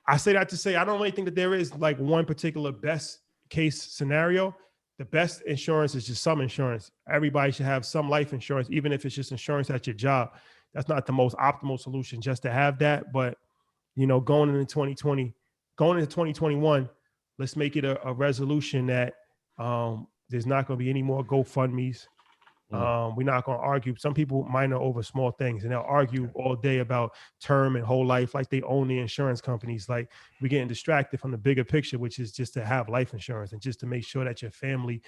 B: I say that to say, I don't really think that there is like one particular best case scenario. The best insurance is just some insurance. Everybody should have some life insurance, even if it's just insurance at your job. That's not the most optimal solution just to have that. But, going into 2021, let's make it a resolution that there's not going to be any more GoFundMes. We're not going to argue. Some people minor over small things, and they'll argue all day about term and whole life like they own the insurance companies. Like, we're getting distracted from the bigger picture, which is just to have life insurance and just to make sure that your family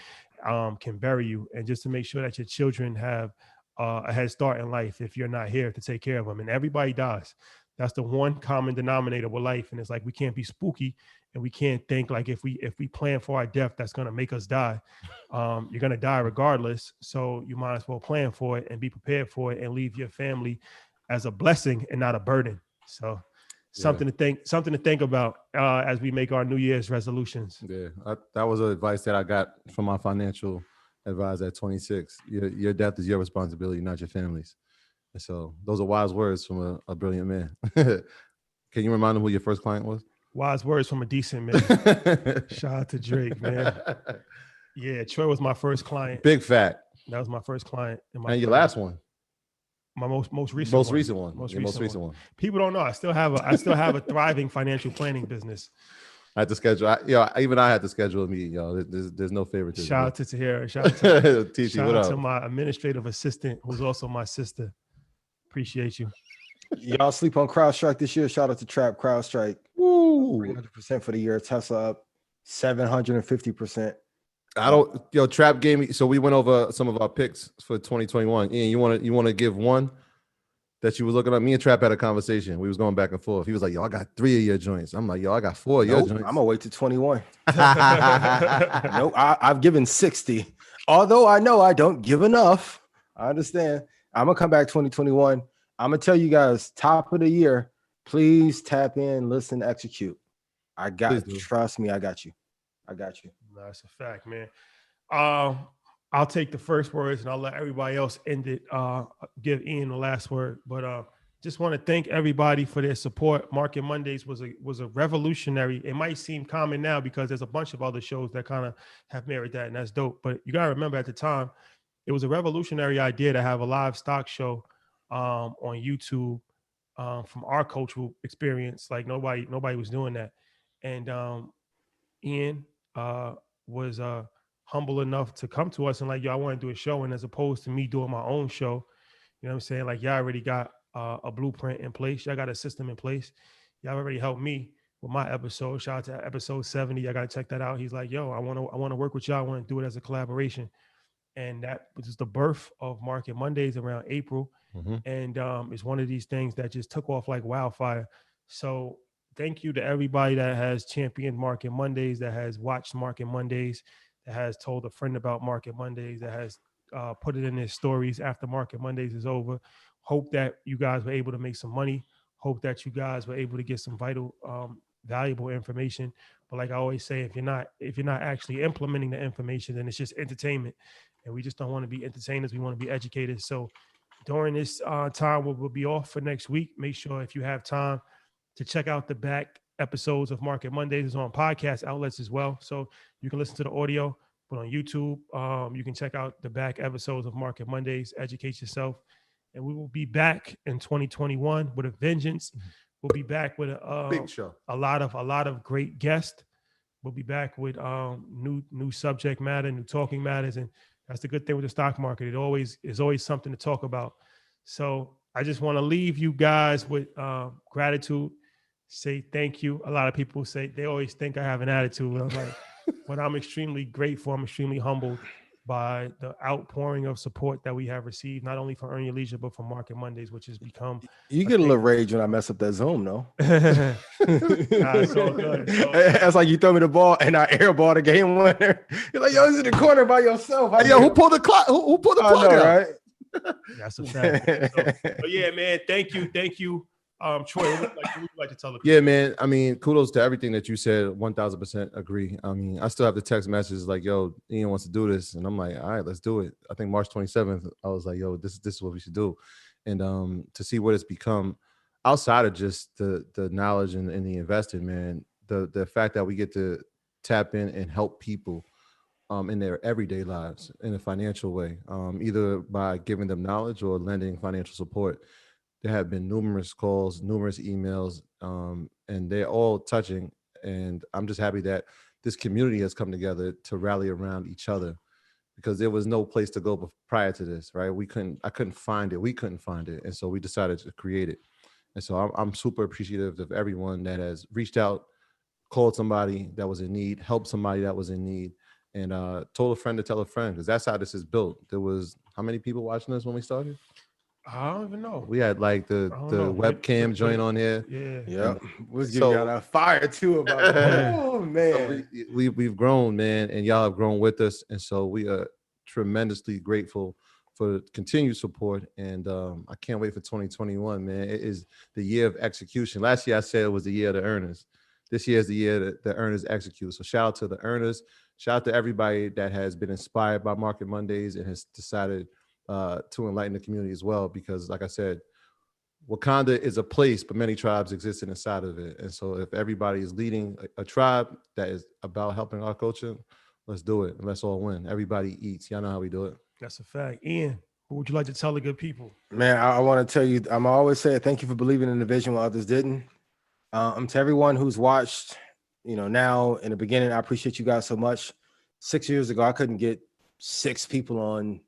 B: can bury you, and just to make sure that your children have a head start in life if you're not here to take care of them. And everybody dies. That's the one common denominator with life. And it's like, we can't be spooky, and we can't think like if we plan for our death, that's going to make us die. You're going to die regardless. So you might as well plan for it and be prepared for it and leave your family as a blessing and not a burden. So something to think about as we make our New Year's resolutions.
A: Yeah, that was advice that I got from my financial advisor at 26. Your death is your responsibility, not your family's. And so those are wise words from a brilliant man. Can you remind them who your first client was?
B: Wise words from a decent man. Shout out to Drake, man. Yeah, Troy was my first client.
A: Big fat.
B: That was my first client.
A: And your last one.
B: My most recent
A: one. Most recent one.
B: People don't know. I still have a thriving financial planning business.
A: I had to schedule. Even I had to schedule a meeting, y'all. There's no favoritism.
B: Shout out to Tahira. Shout out to my administrative assistant, who's also my sister. Appreciate you.
E: Y'all sleep on CrowdStrike this year. Shout out to Trap CrowdStrike. Woo! 300% for the year. Tesla up 750%.
A: Trap gave me. So we went over some of our picks for 2021. Ian, you want to give one that you was looking at? Me and Trap had a conversation. We was going back and forth. He was like, "Yo, I got 3 of your joints." I'm like, "Yo, I got 4 of your joints."
E: I'm gonna wait till 21. Nope, I've given 60. Although I know I don't give enough. I understand. I'm gonna come back 2021. I'm gonna tell you guys, top of the year, please tap in, listen, execute. I got you. Trust me, I got you.
B: That's a fact, man. I'll take the first words and I'll let everybody else end it. Give Ian the last word. But just want to thank everybody for their support. Market Mondays was a revolutionary. It might seem common now because there's a bunch of other shows that kind of have mirrored that, and that's dope. But you gotta remember, at the time, it was a revolutionary idea to have a live stock show on YouTube from our cultural experience. Like nobody was doing that. And Ian was humble enough to come to us and like, yo, I want to do a show. And as opposed to me doing my own show, you know what I'm saying? Like, y'all already got a blueprint in place. Y'all got a system in place. Y'all already helped me with my episode. Shout out to episode 70. I gotta check that out. He's like, yo, I want to work with y'all. I want to do it as a collaboration. And that was the birth of Market Mondays around April. And it's one of these things that just took off like wildfire. So thank you to everybody that has championed Market Mondays, that has watched Market Mondays, that has told a friend about Market Mondays, that has put it in their stories after Market Mondays is over. Hope that you guys were able to make some money. Hope that you guys were able to get some vital, valuable information. But like I always say, if you're not actually implementing the information, then it's just entertainment. And we just don't want to be entertainers. We want to be educators. So during this time, we'll be off for next week. Make sure if you have time to check out the back episodes of Market Mondays. It's on podcast outlets as well. So you can listen to the audio, but on YouTube, you can check out the back episodes of Market Mondays, educate yourself. And we will be back in 2021 with a vengeance. We'll be back with
A: big show.
B: A lot of great guests. We'll be back with new subject matter, new talking matters. And that's the good thing with the stock market. It's always something to talk about. So I just want to leave you guys with gratitude. Say thank you. A lot of people say they always think I have an attitude. I'm like, but I'm extremely grateful. I'm extremely humbled by the outpouring of support that we have received, not only from Earn Your Leisure, but from Market Mondays, which has become.
E: You get a little rage when I mess up that Zoom, no?
B: It's all good.
E: It's like you throw me the ball and I airball the game winner. You're like, yo, this is the corner by yourself.
A: Yo, who pulled the clock? Who pulled the plug out?
E: Right?
B: That's a fact. But yeah, man, thank you. Troy, what would you like to tell the people?
A: Yeah, man. I mean, kudos to everything that you said. 1000% agree. I mean, I still have the text messages like, yo, Ian wants to do this. And I'm like, all right, let's do it. I think March 27th, I was like, yo, this is what we should do. And to see what it's become outside of just the knowledge and the investing, man, the fact that we get to tap in and help people in their everyday lives in a financial way, either by giving them knowledge or lending financial support. There have been numerous calls, numerous emails, and they're all touching. And I'm just happy that this community has come together to rally around each other, because there was no place to go prior to this, right? I couldn't find it. We couldn't find it. And so we decided to create it. And so I'm super appreciative of everyone that has reached out, called somebody that was in need, helped somebody that was in need, and told a friend to tell a friend, because that's how this is built. There was how many people watching us when we started?
B: I don't even know.
A: We had like the webcam joint on here.
B: Yeah.
E: Was giving y'all a fire too about that. Oh man.
A: So we've grown, man, and y'all have grown with us. And so we are tremendously grateful for continued support. And I can't wait for 2021, man. It is the year of execution. Last year I said it was the year of the earners. This year is the year that the earners execute. So shout out to the earners. Shout out to everybody that has been inspired by Market Mondays and has decided to enlighten the community as well, because like I said, Wakanda is a place, but many tribes exist inside of it. And so if everybody is leading a tribe that is about helping our culture, let's do it. And let's all win. Everybody eats. Y'all know how we do it.
B: That's a fact. Ian, what would you like to tell the good people?
E: Man, I want to tell you, I'm always saying thank you for believing in the vision while others didn't. To everyone who's watched, now in the beginning, I appreciate you guys so much. 6 years ago, I couldn't get 6 people on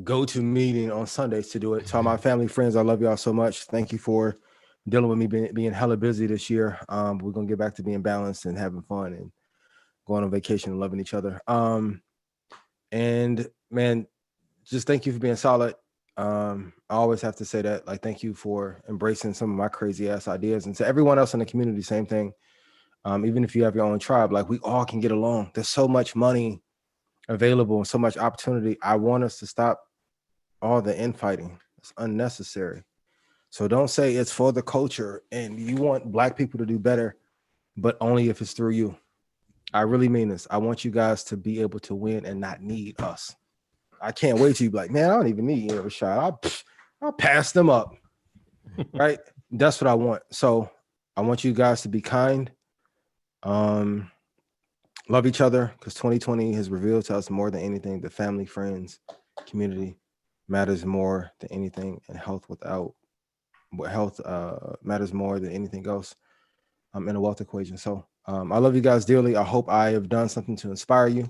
E: go-to meeting on Sundays to do it. To all my family, friends, I love y'all so much. Thank you for dealing with me being hella busy this year. We're gonna get back to being balanced and having fun and going on vacation and loving each other. And man, just thank you for being solid. I always have to say that, like, thank you for embracing some of my crazy ass ideas. And to everyone else in the community, same thing. Even if you have your own tribe, like, we all can get along. There's so much money available and so much opportunity. I want us to stop all the infighting. It's unnecessary. So don't say it's for the culture and you want Black people to do better, but only if it's through you. I really mean this. I want you guys to be able to win and not need us. I can't wait till you be like, man, I don't even need you, Rashad. I'll pass them up. Right? That's what I want. So I want you guys to be kind. Love each other, because 2020 has revealed to us more than anything that family, friends, community matters more than anything, and health matters more than anything else in a wealth equation. So I love you guys dearly. I hope I have done something to inspire you.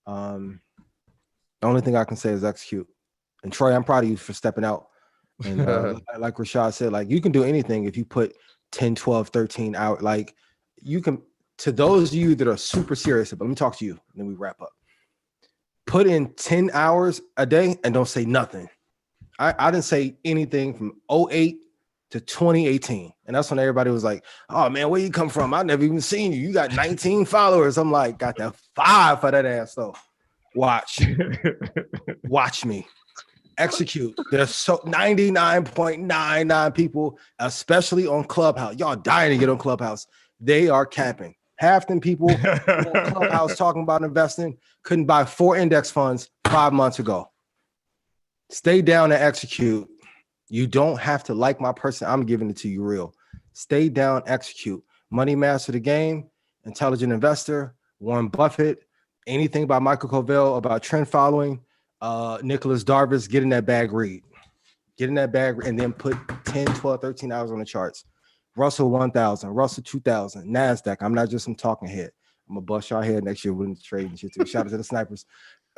E: The only thing I can say is execute. And Troy, I'm proud of you for stepping out. And like Rashad said, like, you can do anything if you put 10, 12, 13 hours. Like you can, to those of you that are super serious, but let me talk to you, and then we wrap up. Put in 10 hours a day and don't say nothing. I didn't say anything from 08 to 2018. And that's when everybody was like, oh man, where you come from? I've never even seen you. You got 19 followers. I'm like, got that 5 for that ass though. Watch me execute. There's so 99.99 people, especially on Clubhouse. Y'all dying to get on Clubhouse. They are capping. Half them people on Clubhouse talking about investing couldn't buy 4 index funds 5 months ago. Stay down and execute. You don't have to like my person. I'm giving it to you real. Stay down, execute. Money Master the Game, Intelligent Investor, Warren Buffett, anything by Michael Covell about trend following, Nicholas Darvis, get in that bag, read. Get in that bag and then put 10, 12, 13 hours on the charts. Russell 1000, Russell 2000, NASDAQ. I'm not just some talking head. I'm going to bust y'all head next year with the trade and shit too. Shout out to the snipers.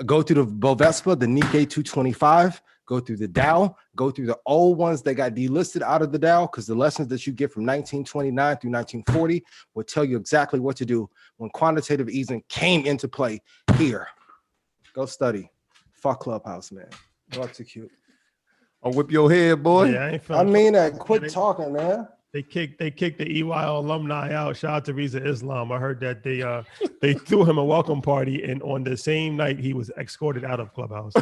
E: Go through the Bovespa, the Nikkei 225, go through the Dow, go through the old ones that got delisted out of the Dow, because the lessons that you get from 1929 through 1940 will tell you exactly what to do when quantitative easing came into play here. Go study. Fuck Clubhouse, man. Go execute.
A: I'll whip your head, boy.
B: Yeah,
E: I mean that. Quit talking, man.
B: They kicked the EYL alumni out. Shout out to Riza Islam. I heard that they threw him a welcome party, and on the same night he was escorted out of Clubhouse.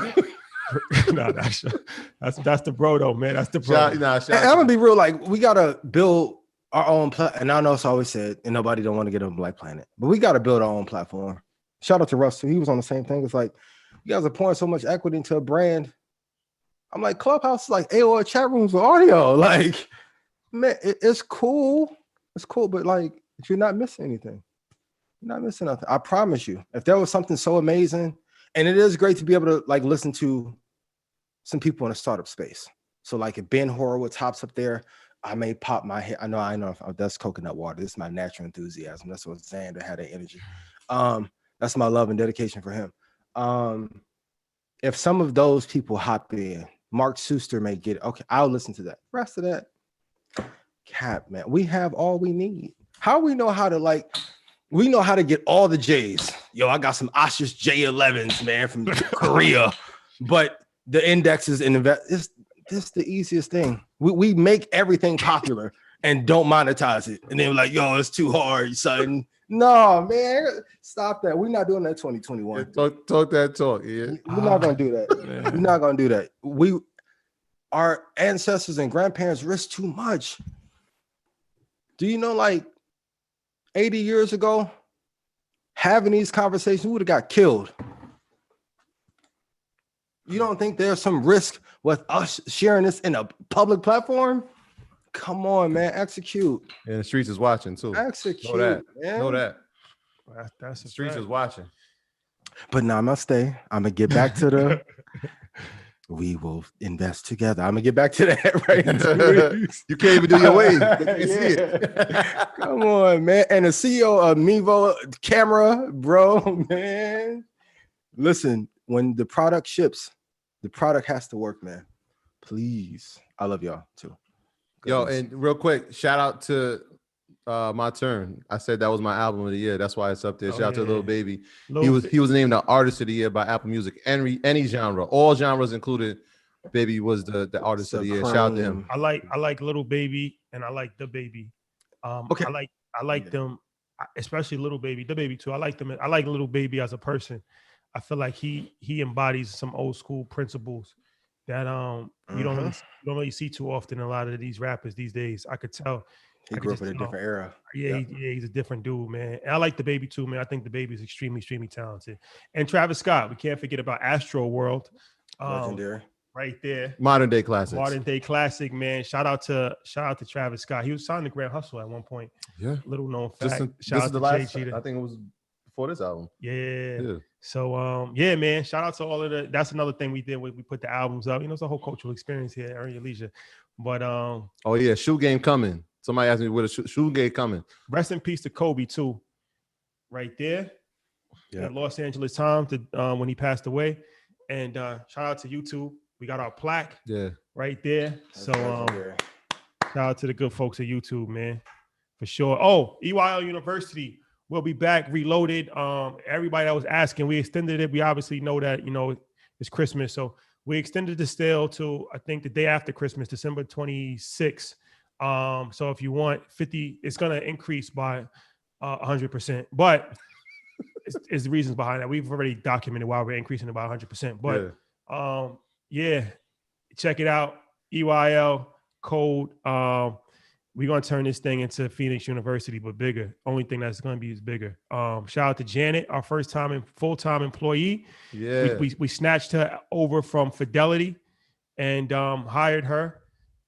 B: Nah, that's the bro though, man. That's the bro.
E: I'm gonna be real. Like we gotta build our own platform. And I know it's always said, and nobody don't want to get on Black Planet, but we gotta build our own platform. Shout out to Russ too. He was on the same thing. It's like you guys are pouring so much equity into a brand. I'm like, Clubhouse is like AOL chat rooms with audio. Like, man, it's cool. It's cool, but like, you're not missing anything. You're not missing nothing. I promise you. If there was something so amazing, and it is great to be able to like listen to some people in a startup space. So like if Ben Horowitz hops up there, I may pop my head. I know that's coconut water. This is my natural enthusiasm. That's what Xander had that energy. That's my love and dedication for him. If some of those people hop in, Mark Suster may get it. Okay, I'll listen to that. Rest of that, cap, man. We have all we need. How we know how to like, we know how to get all the J's. Yo, I got some Osh's J11s, man, from Korea. But the indexes and this is the easiest thing. We make everything popular and don't monetize it. And then we're like, yo, it's too hard, son. No, man, stop that. We're not doing that 2021.
A: Yeah, talk that talk. Yeah.
E: We're not gonna do that. We're not gonna do that. Our ancestors and grandparents risked too much. Do you know, like 80 years ago, having these conversations, we would have got killed. You don't think there's some risk with us sharing this in a public platform? Come on, man, execute.
A: And the streets is watching too.
E: Execute,
A: know that.
E: man.
A: Know that.
B: That's
A: the streets is watching.
E: But namaste. I'm gonna get back to the. We will invest together. I'm gonna get back to that right.
A: You can't even do your wave.
E: Yeah. Come on, man. And the CEO of Mevo Camera, bro, man. Listen, when the product ships, the product has to work, man. Please. I love y'all too.
A: Yo, and real quick, shout out to My Turn. I said that was my album of the year. That's why it's up there. Shout out to Lil Baby. He was named the Artist of the Year by Apple Music. Any genre, all genres included. Baby was the Artist of the Year. Shout out to him.
B: I like Little Baby and I like The Baby.
E: Okay.
B: I like them, especially Little Baby. The Baby too. I like them. I like Little Baby as a person. I feel like he embodies some old school principles that you don't really see too often in a lot of these rappers these days. I could tell.
E: He grew up in a different era.
B: Yeah, he's a different dude, man. And I like The Baby too, man. I think The Baby is extremely, extremely talented. And Travis Scott, we can't forget about Astro World.
E: Legendary.
B: Right there.
A: Modern day classics.
B: Modern day classic, man. Shout out to Travis Scott. He was signed to Grand Hustle at one point.
A: Yeah.
B: Little known fact.
A: Shout out to last, I think it was before this album.
B: Yeah. So yeah, man. Shout out to all of that's another thing we did. We put the albums up. You know, it's a whole cultural experience here. Earn your leisure. But
A: oh yeah, shoe game coming. Somebody asked me with a shoe game coming.
B: Rest in peace to Kobe too. Right there. Yeah. At Los Angeles Times when he passed away. And shout out to YouTube. We got our plaque.
A: Yeah.
B: Right there. So Shout out to the good folks at YouTube, man, for sure. Oh, EYL University will be back, reloaded. Everybody that was asking, we extended it. We obviously know that it's Christmas, so we extended the sale to I think the day after Christmas, December 26th. So if you want 50, it's gonna increase by 100%, but it's the reasons behind that. We've already documented why we're increasing it by 100%. But yeah, check it out. EYL code. We're gonna turn this thing into Phoenix University, but bigger. Only thing that's gonna be is bigger. Shout out to Janet, our first time and full-time employee.
A: Yeah,
B: we snatched her over from Fidelity and hired her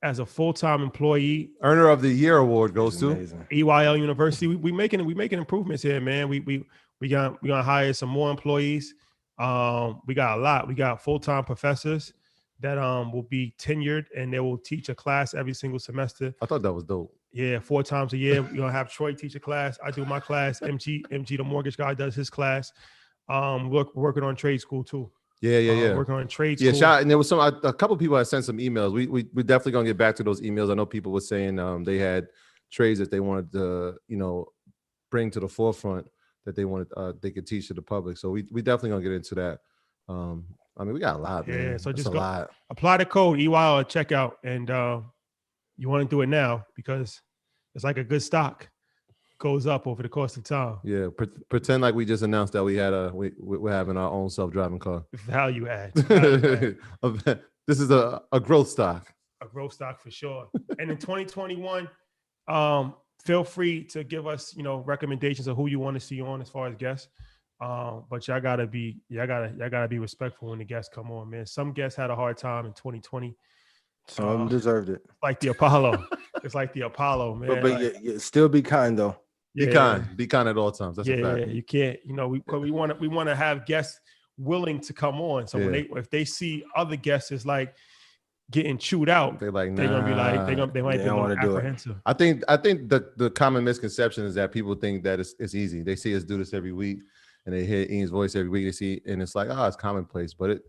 B: as a full-time employee.
A: Earner of the Year award goes to
B: EYL University. We making improvements here, man. We gonna hire some more employees. We got a lot. We got full-time professors that will be tenured and they will teach a class every single semester.
A: I thought that was dope.
B: Yeah, 4 times a year. We're gonna have Troy teach a class. I do my class. MG, the mortgage guy, does his class. Working on trade school too.
A: Yeah.
B: Working on trade school.
A: Yeah, shout. And there was a couple of people that sent some emails. We definitely gonna get back to those emails. I know people were saying they had trades that they wanted to bring to the forefront that they wanted they could teach to the public. So we definitely gonna get into that. I mean, we got a lot, man.
B: Yeah, so
A: That's
B: just
A: apply
B: the code EYL at checkout, and you want to do it now because it's like a good stock goes up over the course of time.
A: Yeah, pretend like we just announced that we had we're having our own self-driving car.
B: Value add.
A: This is a growth stock.
B: A growth stock for sure. And in 2021, feel free to give us recommendations of who you want to see on as far as guests. But y'all gotta be respectful when the guests come on, man. Some guests had a hard time in 2020.
E: Some deserved it.
B: Like the Apollo. It's like the Apollo, man.
E: But you still be kind though.
A: Be kind at all times. That's a fact.
B: Yeah, you can't. We want to have guests willing to come on. So if they see other guests is like getting chewed out,
A: they're like,
B: they're gonna be like they might be more apprehensive.
A: I think the common misconception is that people think that it's easy. They see us do this every week. And they hear Ian's voice every week. They see, and it's like, it's commonplace, but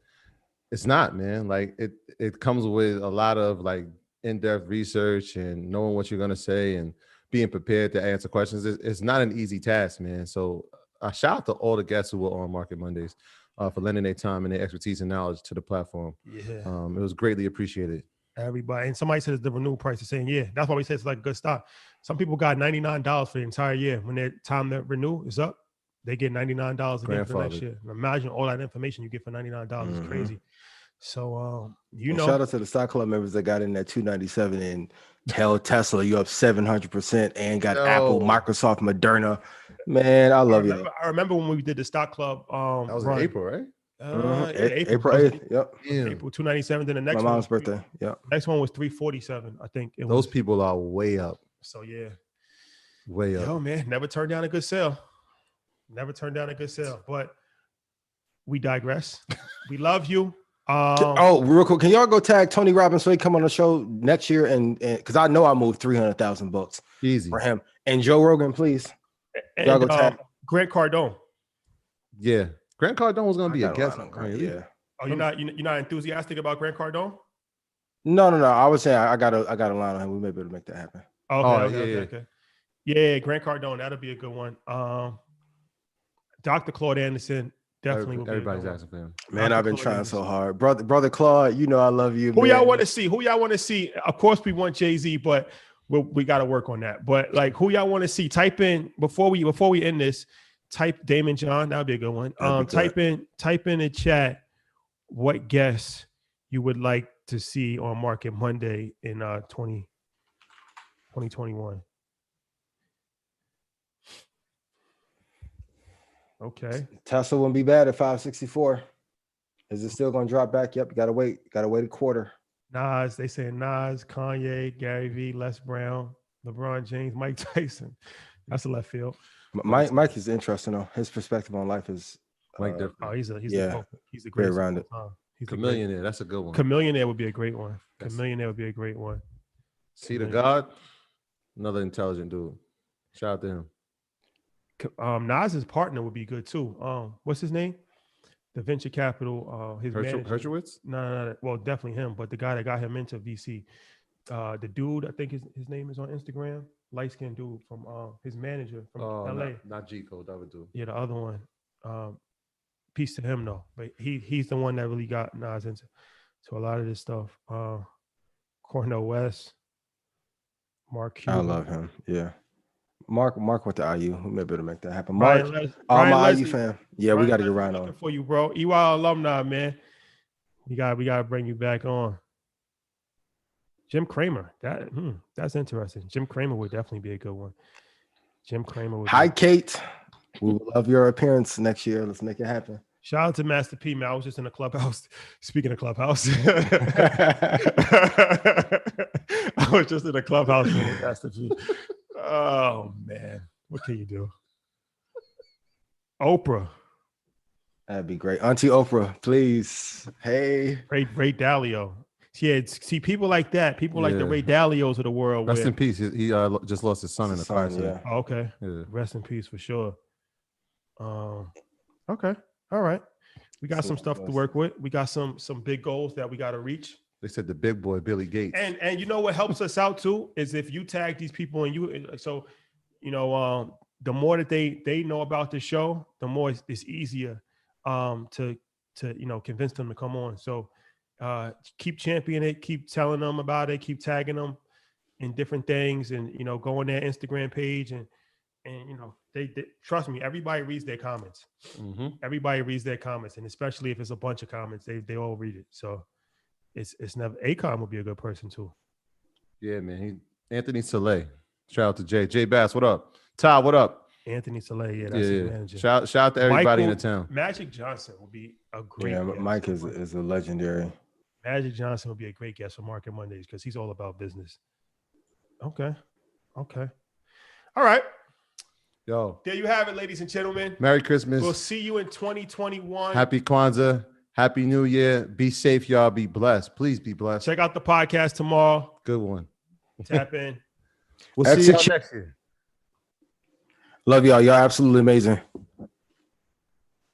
A: it's not, man. Like it comes with a lot of like in-depth research and knowing what you're gonna say and being prepared to answer questions. It's not an easy task, man. So shout out to all the guests who were on Market Mondays for lending their time and their expertise and knowledge to the platform.
B: Yeah,
A: it was greatly appreciated.
B: Everybody, and somebody says the renewal price is saying, yeah, that's why we say it's like a good stock. Some people got $99 for the entire year. When their time to renew is up, they get $99 again for next year. Imagine all that information you get for $99 is crazy. So
E: shout out to the stock club members that got in at $297 and held Tesla. You up 700% and got Apple, Microsoft, Moderna. Man, I love you.
B: I remember when we did the stock club.
A: That was in April, right?
E: April 8th. Yep.
B: April 297. Then the next
E: my mom's birthday. Yep.
B: Next one was 347. I think
A: those people are way up.
B: So yeah,
A: way up.
B: Yo, man, never turned down a good sale. But we digress. We love you.
E: Real quick, can y'all go tag Tony Robbins so he come on the show next year? And because I know I moved 300,000 books
A: easy
E: for him. And Joe Rogan, please.
B: And, y'all go tag Grant Cardone.
A: Yeah, Grant Cardone was gonna be a guest.
E: Yeah.
B: Oh, you're not enthusiastic about Grant Cardone?
E: No. I was saying I got a line on him. We may be able to make that happen.
B: Okay. Yeah, Grant Cardone, that'll be a good one. Dr. Claude Anderson definitely will be.
A: Everybody's asking for him.
E: Man, I've been trying so hard. Brother Claude, I love you.
B: Who y'all want to see? Of course, we want Jay-Z, but we got to work on that. But like, who y'all want to see? Type in before we end this. Type Damon John. That'll be a good one. Type in the chat what guests you would like to see on Market Monday in 2021. Okay.
E: Tesla wouldn't be bad at 564. Is it still going to drop back? Yep. You got to wait. Got to wait a quarter.
B: Nas, they saying Nas, Kanye, Gary Vee, Les Brown, LeBron James, Mike Tyson. That's a left field.
E: Mike is interesting though. His perspective on life is
A: different.
B: He's a
E: great rounded.
B: He's
A: Chameleonaire. That's a good one.
B: Chameleonaire would be a great one.
A: See the God, another intelligent dude. Shout out to him.
B: Nas's partner would be good too. What's his name? The venture capital. His manager.
A: Hershowitz?
B: No. Well, definitely him. But the guy that got him into VC, The dude, I think his name is on Instagram. Light skinned dude from his manager from LA.
A: Not G Code, the other dude.
B: Yeah, the other one. Peace to him though. But he's the one that really got Nas into a lot of this stuff. Cornel West, Mark Cuban.
E: I love him. Yeah. Mark went to IU. We may be able to make that happen. Mark,
B: Ryan
E: my
B: Leslie,
E: IU fan. Yeah, we got to get Ryan on.
B: For you, bro. EY alumni, man. We got to bring you back on. Jim Cramer. That's interesting. Jim Cramer would definitely be a good one. Jim Cramer would.
E: Hi, Kate. We would love your appearance next year. Let's make it happen.
B: Shout out to Master P, man. I was just in the clubhouse. Speaking of clubhouse, I was just in the clubhouse with Master P. Oh man, what can you do? Oprah.
E: That'd be great. Auntie Oprah, please. Hey.
B: Ray Dalio. See people like that. People like the Ray Dalios of the world.
A: Rest in peace. He just lost his son in the car accident.
B: Oh, okay. Yeah. Rest in peace for sure. Okay. All right. We got some stuff to work with. We got some big goals that we got to reach.
A: They said the big boy, Billy Gates.
B: And you know what helps us out too is if you tag these people and the more that they know about the show, the more it's easier to convince them to come on. So keep championing it, keep telling them about it, keep tagging them in different things, and go on their Instagram page and they trust me, everybody reads their comments.
A: Mm-hmm.
B: Everybody reads their comments, and especially if it's a bunch of comments, they all read it. So it's never. Akon would be a good person too.
A: Yeah, man. Anthony Soleil. Shout out to Jay Bass. What up? Ty, what up?
B: Anthony Soleil. Yeah, that's his manager.
A: Shout out to everybody in the town.
B: Magic Johnson would be a great.
E: Yeah,
B: guest.
E: Mike is a legendary.
B: Magic Johnson would be a great guest for Market Mondays because he's all about business. Okay. All right.
A: Yo.
B: There you have it, ladies and gentlemen.
A: Merry Christmas.
B: We'll see you in 2021.
A: Happy Kwanzaa. Happy New Year. Be safe, y'all. Be blessed. Please be blessed.
B: Check out the podcast tomorrow.
A: Good one.
B: Tap in.
A: We'll see y'all next year.
E: Love y'all. Y'all absolutely amazing.